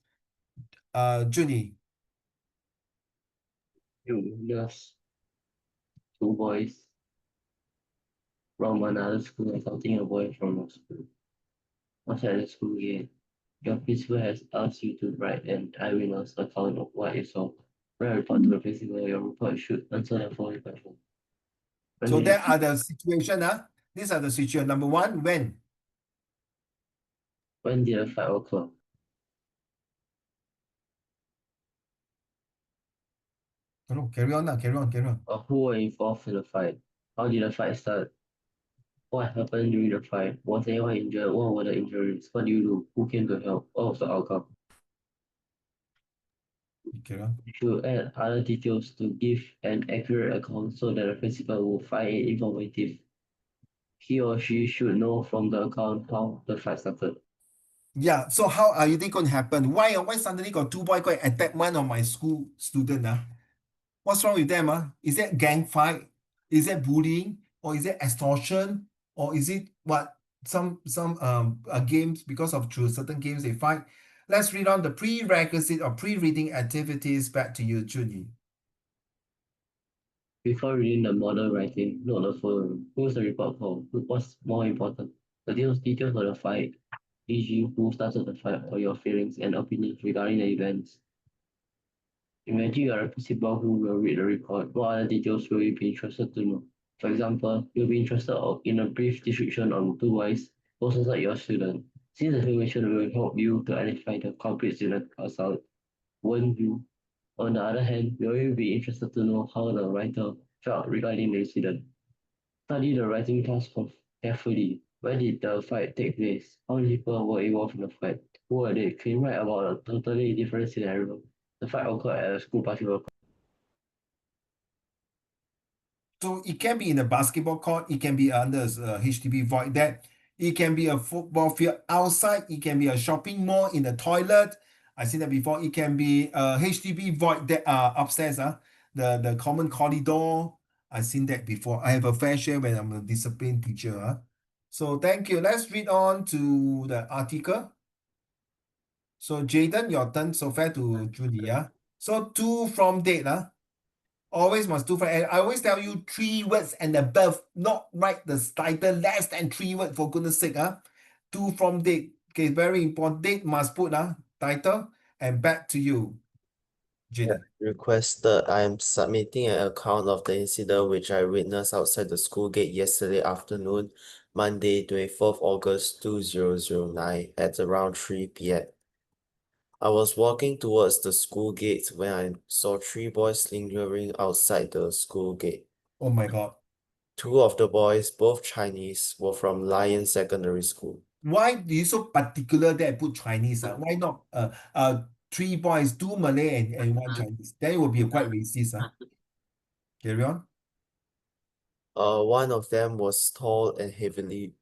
Junie. Just two boys from another school assaulting a boy from our school. Outside the school gate, your principal has asked you to write an eyewitness account of what you saw. Write a report to the principal. Your report should answer the following questions. When So did there are the situation. These are the situation. Number one, when? the fight occur? No, carry on now. Carry on. Carry on. Who were involved in the fight? How did the fight start? What happened during the fight? Was anyone injured? What were the injuries? What do you do? Who came to help? What was the outcome? Carry on. You should add other details to give an accurate account so that the principal will find it informative. He or she should know from the account how the fight started. Yeah. So how are you think going to happen? Why suddenly got two boys go and attack one of my school student? What's wrong with them? Is that gang fight? Is that bullying? Or is that extortion? Or is it what some games because of through certain games they fight? Let's read on the prerequisite or pre-reading activities. Back to you, Junie. Before reading the model writing, note the following. Who's the report for? What's more important? The details of the fight, e.g. who started the fight, or your feelings and opinions regarding the events. Imagine you are a principal who will read the report. What other details will you be interested to know? For example, you'll be interested in a brief description on two boys posted at your student. Since the information will help you to identify the culprits in the assault, won't you? On the other hand, will you be interested to know how the writer felt regarding the incident? Study the writing task carefully. Where did the fight take place? How many people were involved in the fight? Who were they? Can you write about a totally different scenario? The fight occurred at a school basketball. So it can be in a basketball court, it can be under a HDB void deck, it can be a football field outside, it can be a shopping mall in the toilet. I've seen that before. It can be a HDB void deck upstairs, the common corridor. I've seen that before. I have a fair share when I'm a discipline teacher. So thank you. Let's read on to the article. So Jaden, your turn. So fair to Judy. So to from date. Always must do for. And I always tell you 3 words and above, not write the title less than 3 words for goodness sake. To from date. Okay, very important. Date must put title and back to you, Jaden. Requested. I am submitting an account of the incident which I witnessed outside the school gate yesterday afternoon, Monday, 24th August 2009 at around 3 p.m. I was walking towards the school gate when I saw three boys lingering outside the school gate. Oh my God. Two of the boys, both Chinese, were from Lion Secondary School. Why do you so particular that I put Chinese? Why not 3 boys, two Malay and one Chinese? Then it will be quite racist. Carry on. One of them was tall and heavily.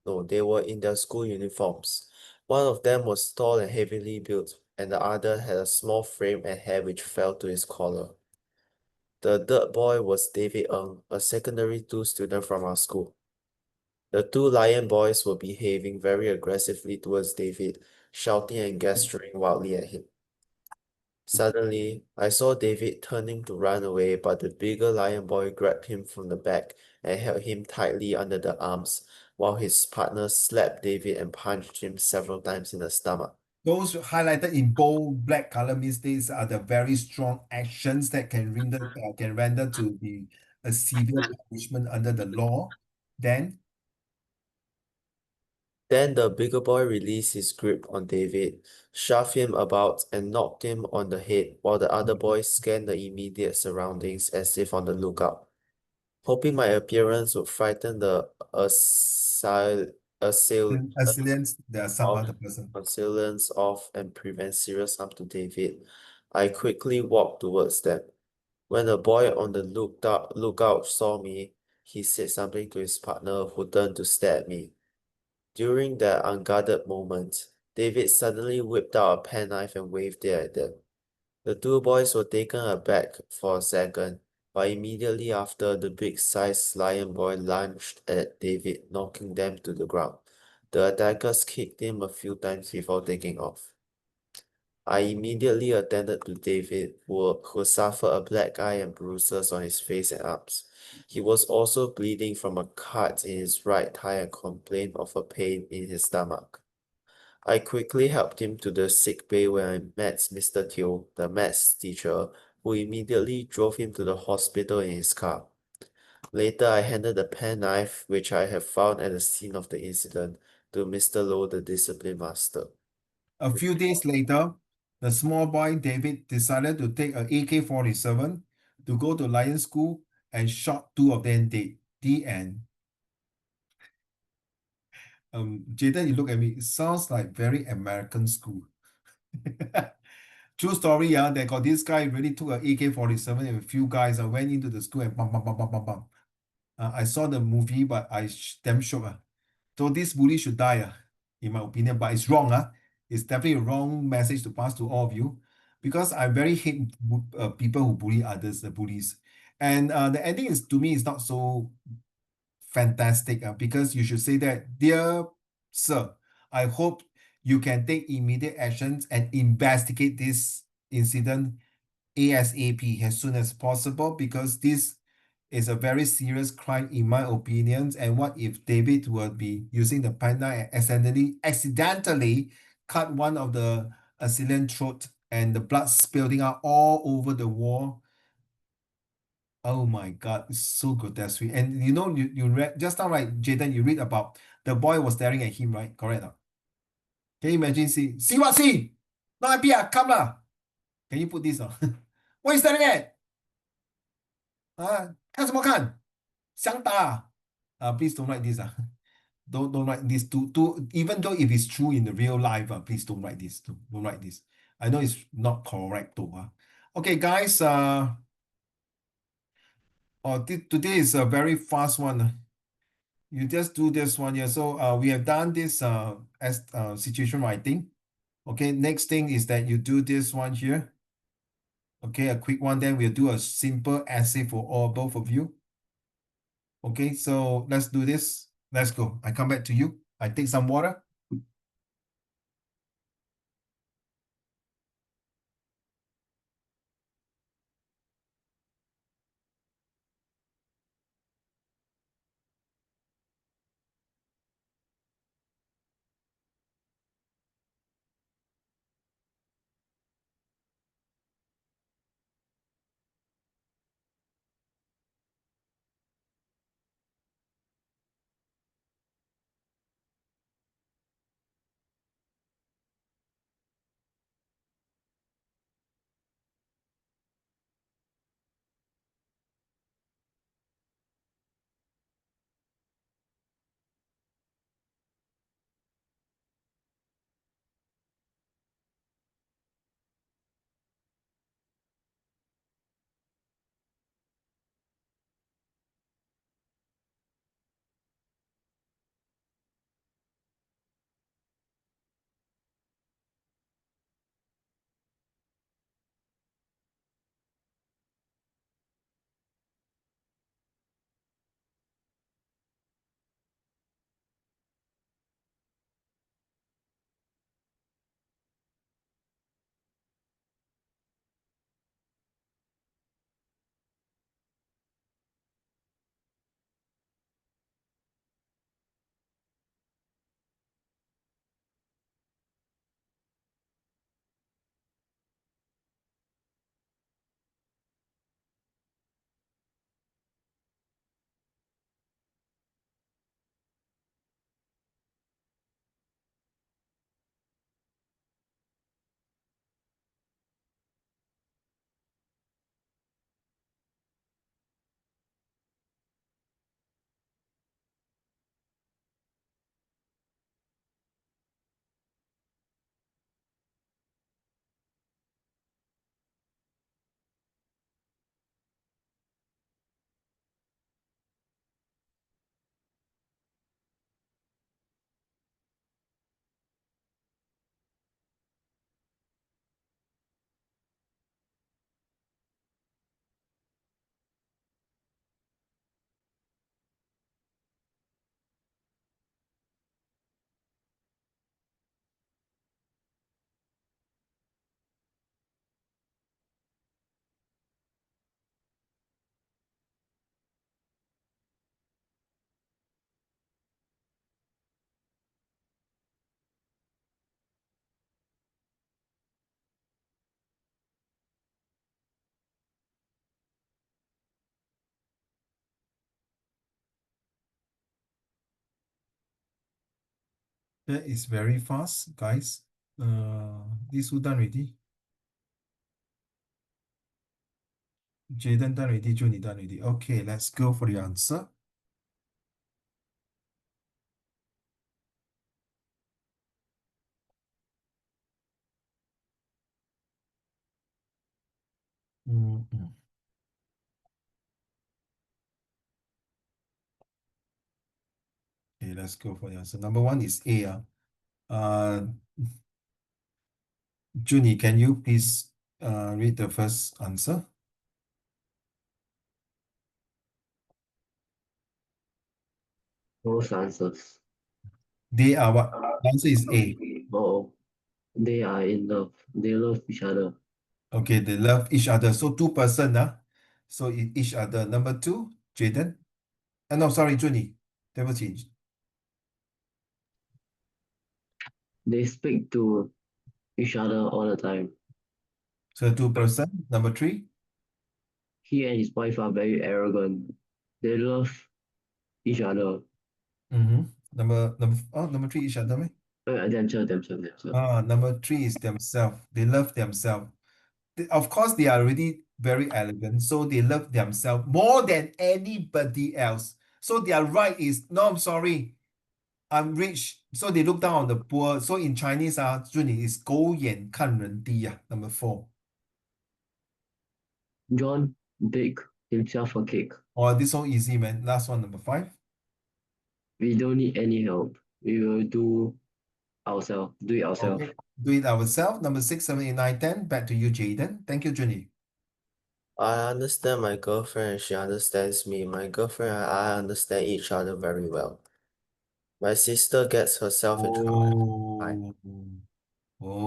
No, they were in their school uniforms. One of them was tall and heavily built, and the other had a small frame and hair which fell to his collar. The third boy was David Ng, a secondary 2 student from our school. The two lion boys were behaving very aggressively towards David, shouting and gesturing wildly at him. Suddenly, I saw David turning to run away, but the bigger lion boy grabbed him from the back and held him tightly under the arms, while his partner slapped David and punched him several times in the stomach. Those highlighted in bold black color means these are the very strong actions that can render to be a severe punishment under the law. Then Then the bigger boy released his grip on David, shoved him about, and knocked him on the head, while the other boys scanned the immediate surroundings as if on the lookout. Hoping my appearance would frighten the assailants assailants, there are some off, other person. assailants off and prevent serious harm to David, I quickly walked towards them. When the boy on the lookout saw me, he said something to his partner who turned to stare at me. During that unguarded moment, David suddenly whipped out a penknife and waved it at them. The two boys were taken aback for a second, but immediately after, the big-sized lion boy lunged at David, knocking them to the ground. The attackers kicked him a few times before taking off. I immediately attended to David, who suffered a black eye and bruises on his face and arms. He was also bleeding from a cut in his right thigh and complained of a pain in his stomach. I quickly helped him to the sick bay where I met Mr. Teo, the maths teacher, who immediately drove him to the hospital in his car. Later, I handed the penknife, which I had found at the scene of the incident, to Mr. Low, the discipline master. A few days later, the small boy David decided to take a AK-47 to go to Lion School and shot two of them dead. The end. Jaden, you look at me. It sounds like very American school. True story, yeah. They got this guy really took an AK-47 and a few guys went into the school and bam, bam, bam, bam, bam, bam. I saw the movie, but damn shook. So this bully should die, in my opinion. But it's wrong. It's definitely a wrong message to pass to all of you because I very hate people who bully others, the bullies. And the ending is to me is not so fantastic because you should say that, dear sir, I hope you can take immediate actions and investigate this incident ASAP as soon as possible because this is a very serious crime in my opinion. And what if David would be using the panda and accidentally cut one of the assailant throat and the blood spilling out all over the wall? Oh my God, it's so grotesque. And you know, you read just now, right, Jaden, you read about the boy was staring at him, right? Correct. Can you imagine see what see? Not happy, come lah. Can you put this on? What are you staring at? 看什么看？想打？ please don't write this. Don't write this to even though if it's true in the real life, please don't write this. Don't write this. I know it's not correct though. Okay, guys, today is a very fast one. You just do this one here. So we have done this as situation writing. Okay, next thing is that you do this one here. Okay, a quick one. Then we'll do a simple essay for both of you. Okay, so let's do this. Let's go. I come back to you. I take some water. That is very fast, guys. This who done already? Jaden done already, Junie done already. Okay, let's go for the answer. Mm-mm. Okay, let's go for the answer. Number one is A. Uh, Junie, can you please read the first answer? Most answers. They are what? The answer is A. Oh, they are in love. They love each other. Okay, they love each other. So two person, so each other. Number two, Jaden. No, sorry, Junie. 对不起. They speak to each other all the time. So two person. Number three. He and his wife are very arrogant. They love each other. Mm-hmm. Number three, each other, meh? Themselves. Number three is themselves. They love themselves. Of course, they are already very elegant, so they love themselves more than anybody else. So their right is, no, I'm sorry, I'm rich. So they look down on the poor. So in Chinese, Junie is 狗眼看人低, number four. John baked himself a cake. Oh, this so easy, man. Last one, number five. We don't need any help. We will do it ourselves. Okay. Do it ourselves. Number 6, 7, 8, 9, 10. Back to you, Jaden. Thank you, Junie. I understand my girlfriend and she understands me. My girlfriend and I understand each other very well. My sister gets herself in trouble every time.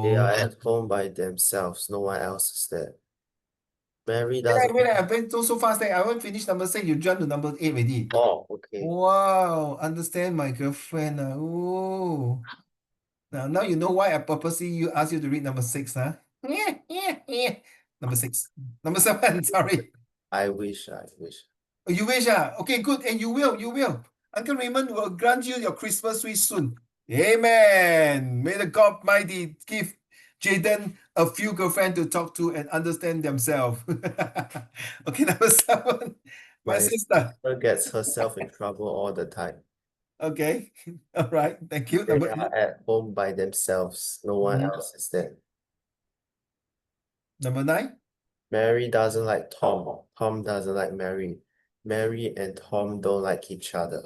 They are Oh. at home by themselves. No one else is there. Mary Wait, doesn't. wait, so fast. I won't finish number 6. You jump to number 8 already. Oh, okay. Wow. Understand my girlfriend. Oh. Now you know why I purposely ask you to read number 6, huh? Yeah. Number 6. Number 7, sorry. I wish. Oh, you wish, okay, good, and you will. Uncle Raymond will grant you your Christmas wish soon. Amen. May the God Almighty give Jaden a few girlfriends to talk to and understand themselves. Okay, number 7. My My sister. sister gets herself in trouble all the time. Okay. All right. Thank you. They Number 8. are at home by themselves. No one else is there. Number 9. Mary doesn't like Tom. Tom doesn't like Mary. Mary and Tom don't like each other.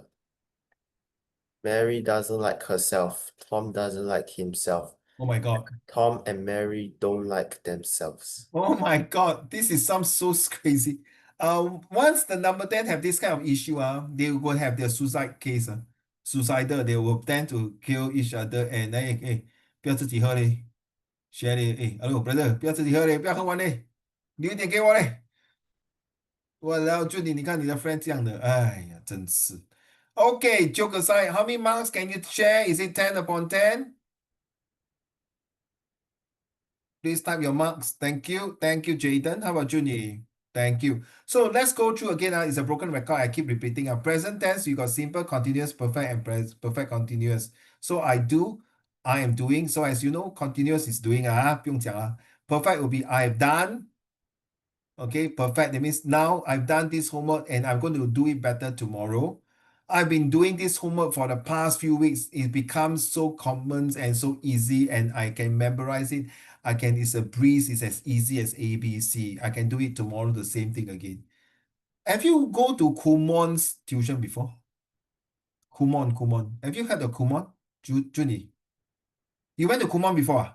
Mary doesn't like herself. Tom doesn't like himself. Oh my God. Tom and Mary don't like themselves. Oh my God. This is some so crazy. Once the number 10 have this kind of issue, they will have their suicide case. Suicidal, they will tend to kill each other and 不要自己喝嘞 share 嘞 hello brother 不要自己喝嘞不要喝完嘞留一点给我嘞然后就你看你的 friend 这样的哎呀真是 okay joke aside how many marks can you share is it 10 upon 10 please type your marks thank you Jaden how about Junie thank you so let's go through again it's a broken record I keep repeating present tense you got simple continuous perfect and perfect continuous so I am doing so as you know continuous is doing 不用讲 perfect will be I've done. Okay, perfect. That means now I've done this homework and I'm going to do it better tomorrow. I've been doing this homework for the past few weeks. It becomes so common and so easy, and I can memorize it. It's a breeze. It's as easy as ABC. I can do it tomorrow, the same thing again. Have you go to Kumon's tuition before? Kumon. Have you heard of Kumon? Junie? You went to Kumon before?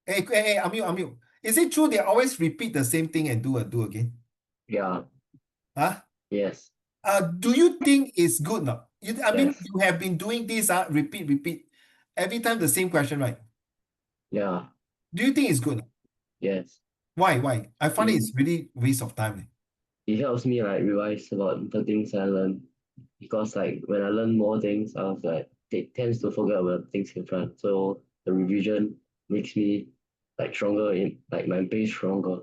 Hey, Amil. Is it true they always repeat the same thing and do again? Yeah. Huh? Yes. Do you think it's good now? Yes. You have been doing this, repeat, every time the same question, right? Yeah. Do you think it's good? Yes. Why? I find it's really waste of time. It helps me like revise about the things I learned because like when I learn more things, I was like it tends to forget about things in front. So the revision makes me like stronger in like my base stronger.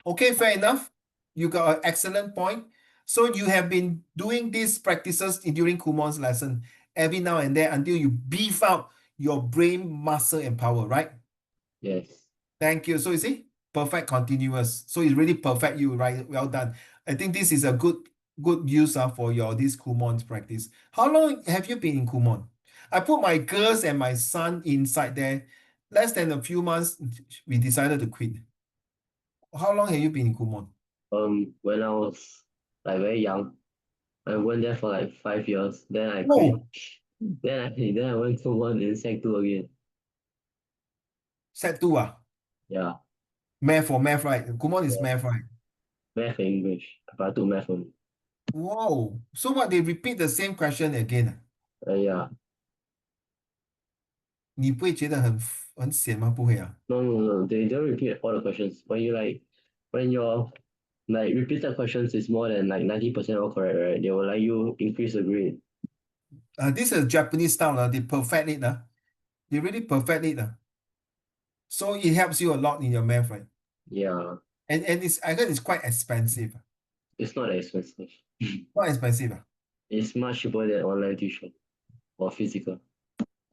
Okay, fair enough. You got an excellent point. So you have been doing these practices during Kumon's lesson, every now and then until you beef up your brain muscle and power, right? Yes. Thank you. So you see, perfect continuous. So it's really perfect you, right? Well done. I think this is a good use for your this Kumon practice. How long have you been in Kumon? I put my girls and my son inside there. Less than a few months, we decided to quit. How long have you been in Kumon? When I was like very young, I went there for like 5 years. Then I quit. Oh, Then I went to one in Sec 2 again. set two Yeah, math for math, right? Kumon is yeah, math, right? math and English. But I took math only. Whoa. So what they repeat the same question again? Yeah. 你不会觉得很闲吗？不会啊。No, no, no. They don't repeat all the questions. When you're like repeated questions is more than like 90% all correct, right? They will like you increase the grade. This is Japanese style. They perfect it. They really perfect it. So it helps you a lot in your math, right? Yeah, And I heard it's quite expensive. it's not expensive. Not expensive. It's much cheaper than online tuition or physical.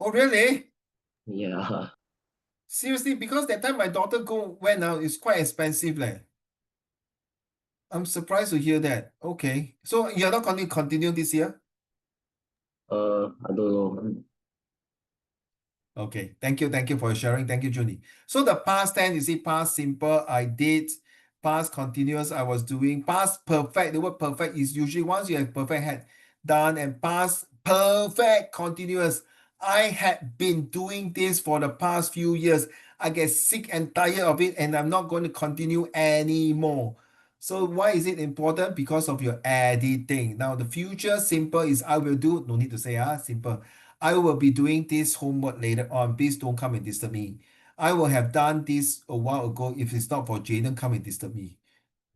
Oh, really? Yeah. Seriously, because that time my daughter went out, it's quite expensive. I'm surprised to hear that. Okay. So you're not going to continue this year? I don't know. Okay, thank you for sharing. Thank you, Junie. So the past tense, you see, past simple, I did. Past continuous, I was doing. Past perfect, the word perfect is usually once you have perfect had done, and past perfect continuous. I had been doing this for the past few years. I get sick and tired of it, and I'm not going to continue anymore. So why is it important? Because of your editing. Now the future simple is I will do. No need to say simple. I will be doing this homework later on. Please don't come and disturb me. I will have done this a while ago. If it's not for Jaden, come and disturb me.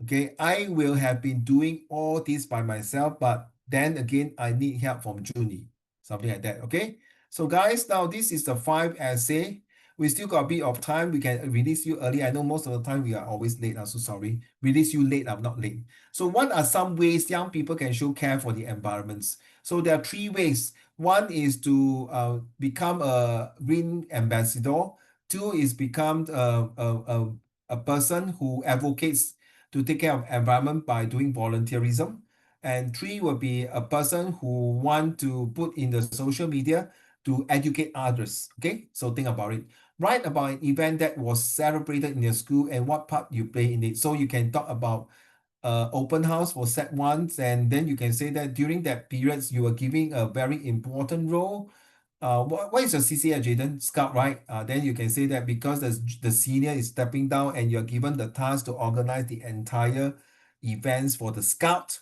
Okay, I will have been doing all this by myself, but then again, I need help from Junie. Something like that. Okay. So guys, now this is the 5 essay. We still got a bit of time. We can release you early. I know most of the time we are always late. I'm so sorry. Release you late. I'm not late. So what are some ways young people can show care for the environments? So there are 3 ways. One is to become a green ambassador. Two is become a person who advocates to take care of environment by doing volunteerism. And 3 will be a person who want to put in the social media to educate others. Okay, so think about it. Write about an event that was celebrated in your school and what part you play in it. So you can talk about open house for set ones, and then you can say that during that periods you were giving a very important role. What is your CCA, Jaden? Scout, right? Then you can say that because the senior is stepping down and you're given the task to organize the entire events for the scout.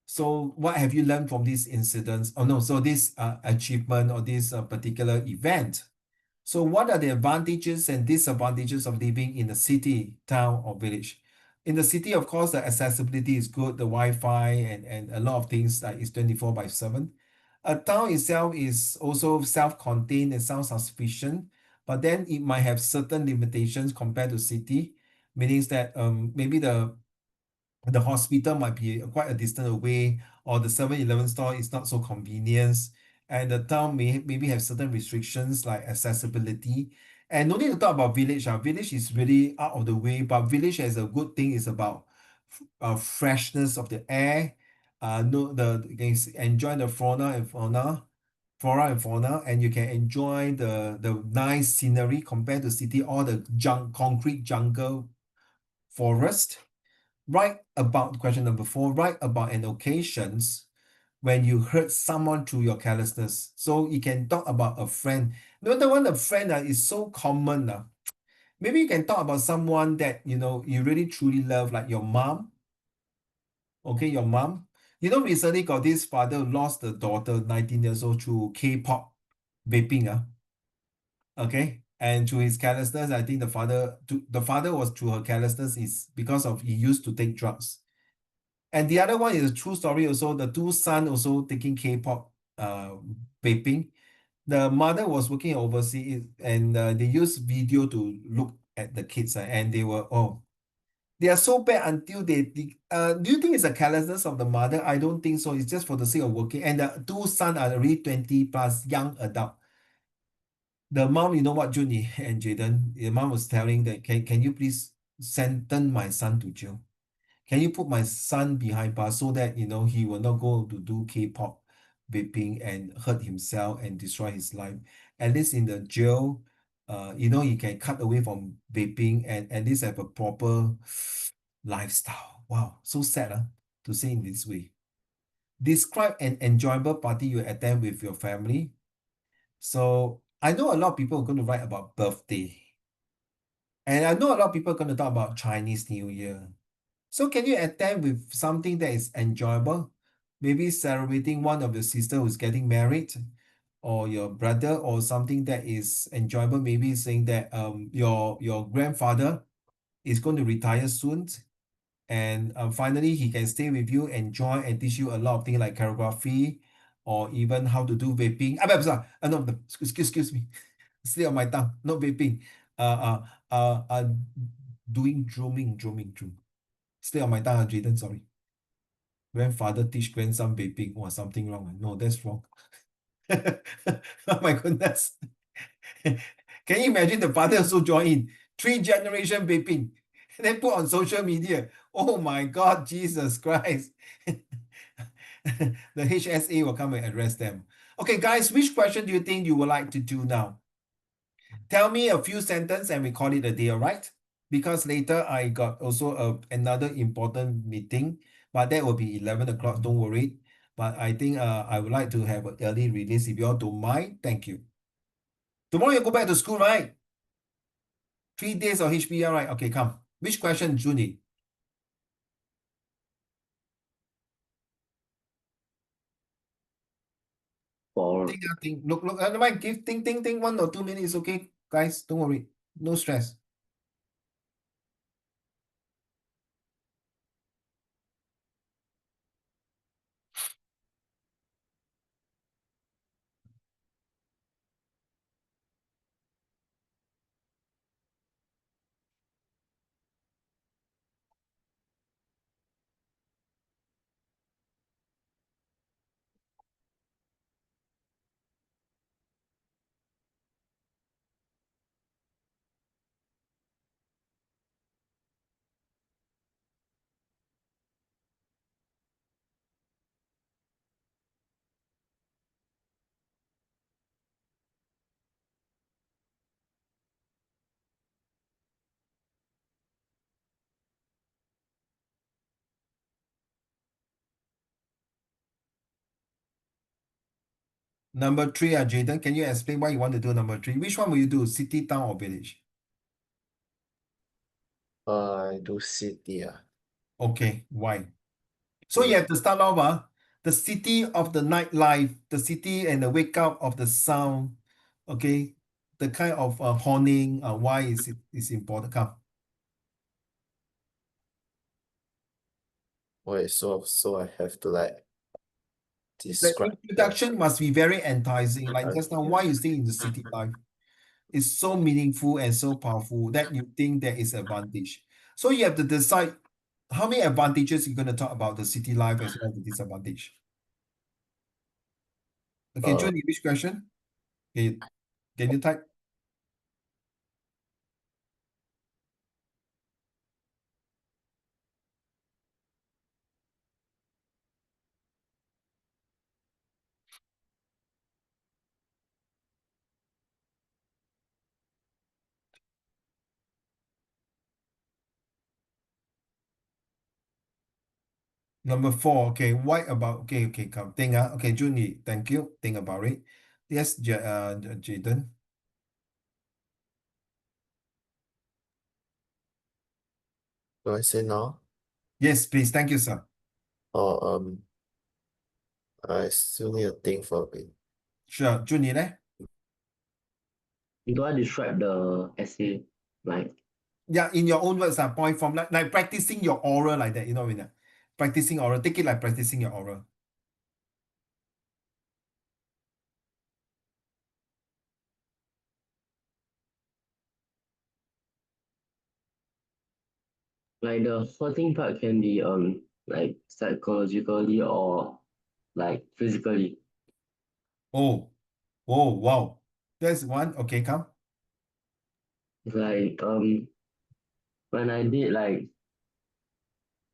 So what have you learned from these incidents? Oh no, so this achievement or this particular event. So what are the advantages and disadvantages of living in a city, town, or village? In the city, of course, the accessibility is good, the Wi-Fi and a lot of things is 24/7. A town itself is also self-contained and self-sufficient, but then it might have certain limitations compared to city, meaning that maybe the hospital might be quite a distance away, or the 7-Eleven store is not so convenient, and the town may maybe have certain restrictions like accessibility. And no need to talk about village. Village is really out of the way, but village has a good thing is about freshness of the air. No, you can enjoy the flora and fauna, and you can enjoy the nice scenery compared to city, all the concrete jungle forest. Write about question number 4. Write about an occasions when you hurt someone through your carelessness. So you can talk about a friend. No, the one a friend is so common. Maybe you can talk about someone that you really truly love, like your mom. Okay, your mom. Recently got this father who lost the daughter, 19 years old, through K-pop vaping. Okay. And through his carelessness, I think the father was through her carelessness is because of he used to take drugs. And the other one is a true story also. The two sons also taking K-pop vaping. The mother was working overseas and they used video to look at the kids and they were They are so bad until do you think it's a carelessness of the mother? I don't think so. It's just for the sake of working. And the two sons are already 20 plus young adult. The mom, you know what, Junie and Jaden, the mom was telling that can you please sentence my son to jail? Can you put my son behind bars so that he will not go to do K-pop vaping and hurt himself and destroy his life? At least in the jail, he can cut away from vaping and at least have a proper lifestyle. Wow, so sad, to say in this way. Describe an enjoyable party you attend with your family. So I know a lot of people are going to write about birthday. And I know a lot of people are going to talk about Chinese New Year. So can you attend with something that is enjoyable? Maybe celebrating one of your sister who's getting married, or your brother, or something that is enjoyable. Maybe saying that your grandfather is going to retire soon, and finally he can stay with you, enjoy, and teach you a lot of things like calligraphy, or even how to do vaping. Sorry, no, excuse me, slip on my tongue. Not vaping. Doing drumming. Stay on my tongue, Jaden, sorry. Grandfather teach grandson vaping. Or something wrong. No, that's wrong. Oh my goodness. Can you imagine the father also join in? 3 generation vaping. And then put on social media. Oh my God, Jesus Christ. The HSA will come and arrest them. Okay, guys, which question do you think you would like to do now? Tell me a few sentences and we call it a day, all right? Because later I got also another important meeting, but that will be 11 o'clock, don't worry. But I think I would like to have an early release. If you all don't mind, thank you. Tomorrow you go back to school, right? 3 days of HBL, right? Okay, come. Which question, Junie? For Think. Look, never mind. Think. 1 or 2 minutes, okay? Guys, don't worry. No stress. Number 3, Jaden, can you explain why you want to do number 3? Which one will you do? City, town, or village? I do city. Okay, why? So you Mm. have to start off, the city of the nightlife, the city and the wake up of the sound, okay? The kind of horning, why is it is important? Come. Wait, so I have to like The describe the introduction must be very enticing. Like just now, why you stay in the city life is so meaningful and so powerful that you think there is advantage. So you have to decide how many advantages you're going to talk about the city life as well as the disadvantage. Okay, uh Julie, which question? Can you type? Number 4, okay. Why about okay, come. Think, okay, Junie, thank you. Think about it. Yes, Jaden. do I say now? Yes, please. Thank you, sir. Or I still need to think for a bit. Sure. Junie, eh? do I describe the essay like Yeah, in your own words, point from like practicing your oral like that, when practicing oral. Take it like practicing your oral. Like the hurting part can be like psychologically or like physically. Oh, oh, wow. That's one. Okay, come. Like when I did like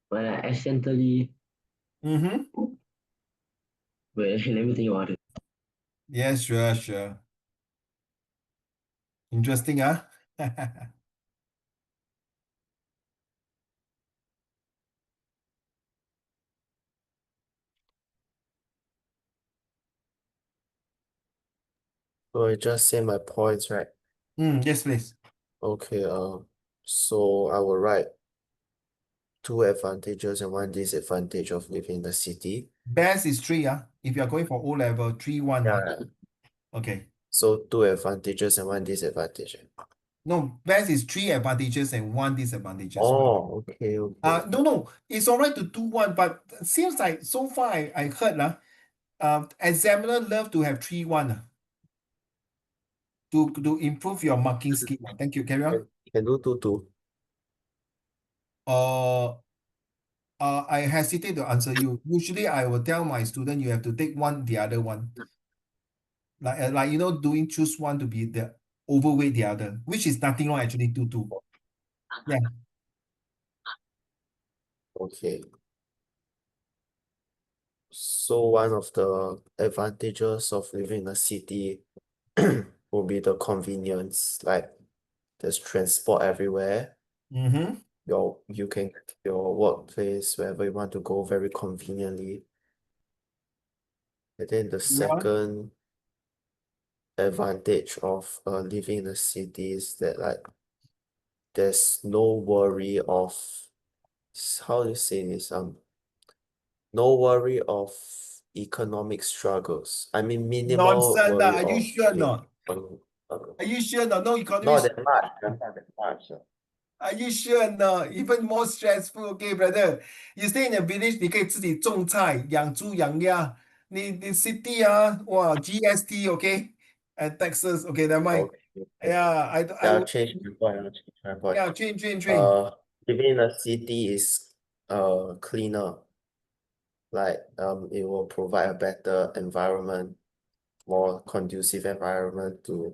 when I accidentally Mm-hmm. wait, let me think about it. Yes, sure, sure. Interesting, huh? So I just say my points, right? Yes, please. Okay, so I will write two advantages and one disadvantage of living in the city. Best is three, if you're going for O level, 3-1, Yeah. Okay. So two advantages and one disadvantage. No, best is three advantages and one disadvantages. Oh, okay, okay. No, it's all right to do one, but it seems like so far I heard examiner love to have 3-1 to improve your marking skill. Thank you. Carry on. Can do two. Uh, I hesitate to answer you. Usually, I will tell my student you have to take one, the other one. Like doing choose one to be the overweight the other, which is nothing wrong actually. Two. Yeah. Okay. So one of the advantages of living in a city will be the convenience. Like there's transport everywhere. Mm-hmm. You can get to your workplace wherever you want to go very conveniently. And then the One. second advantage of living in a city is that like there's no worry of how do you say this? No worry of economic struggles. I mean minimal Nonsense. worry Are you of sure not? Are you sure not? No economy. not that much, not that much. Are you sure not? Even more stressful, okay, brother. You stay in a village, 你可以自己种菜、养猪、养鸭。你 city wow, GST, okay, and taxes, okay, never mind. Okay, okay. Yeah, I I'll would, change my point, I'll change my point. yeah, train. Living in a city is cleaner. Like it will provide a better environment, more conducive environment to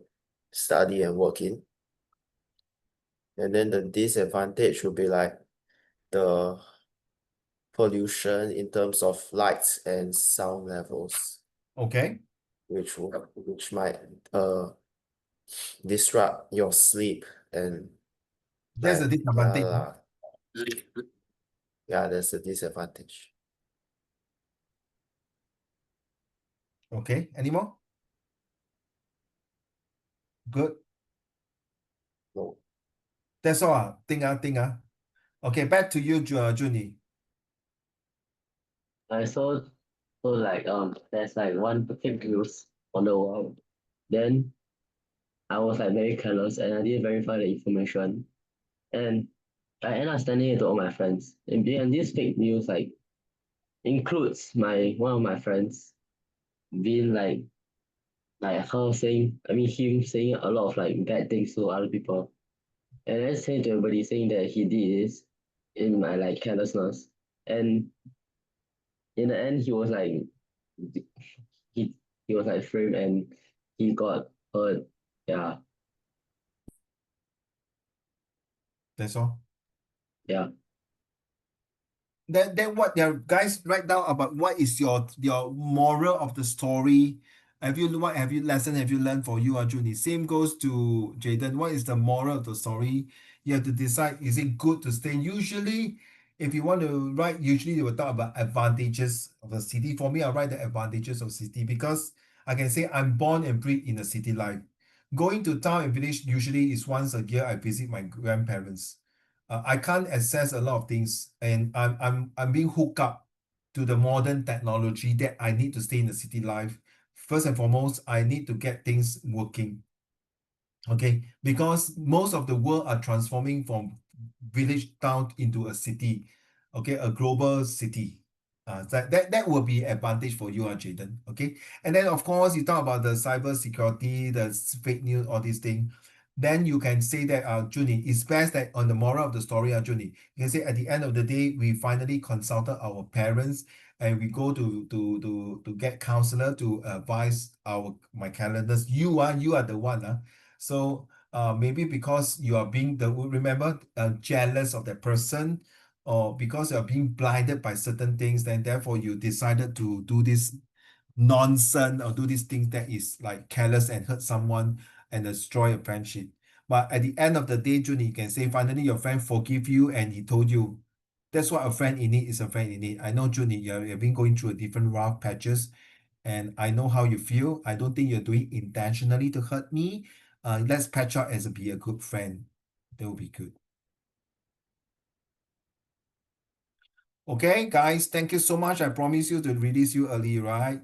study and work in. And then the disadvantage would be like the pollution in terms of lights and sound levels, Okay, which might disrupt your sleep and there's a like yeah disadvantage. lah. Yeah, that's a disadvantage. Okay, any more? Good. No. That's all. Think. Okay, back to you, Junie. I saw so like there's like one fake news on the wall. Then I was like very careless and I didn't verify the information. And I ended up sending it to all my friends. And this fake news like includes my one of my friends being like her saying I mean him saying a lot of like bad things to other people. And then saying to everybody saying that he did this in my like carelessness. And in the end he was like he he was like framed and he got hurt. Yeah, That's all. yeah. Then what guys write down about what is your moral of the story. What have you lesson have you learned for you, Junie? Same goes to Jaden. What is the moral of the story? You have to decide, is it good to stay? Usually, if you want to write, usually they will talk about advantages of the city. For me, I write the advantages of city because I can say I'm born and bred in a city life. Going to town and village usually is once a year I visit my grandparents. I can't access a lot of things, and I'm being hooked up to the modern technology that I need to stay in the city life. First and foremost, I need to get things working. Okay, because most of the world are transforming from village town into a city. Okay, a global city. That will be advantage for you, Jaden. Okay, and then of course you talk about the cyber security, the fake news, all these things. then you can say that, Junie, it's best that on the moral of the story, Junie, you can say at the end of the day, we finally consulted our parents and we go to get counselor to advise my calendars. You are the one. So maybe because you are being remember, jealous of that person, or because you are being blinded by certain things, then therefore you decided to do this nonsense or do these things that is like careless and hurt someone and destroy a friendship. But at the end of the day, June, you can say finally your friend forgive you and he told you that's what a friend in need is. A friend in need. I know, June, you've been going through a different rough patches and I know how you feel. I don't think you're doing intentionally to hurt me. Let's patch up as be a good friend. That will be good. Okay, guys, thank you so much. I promise you to release you early, right?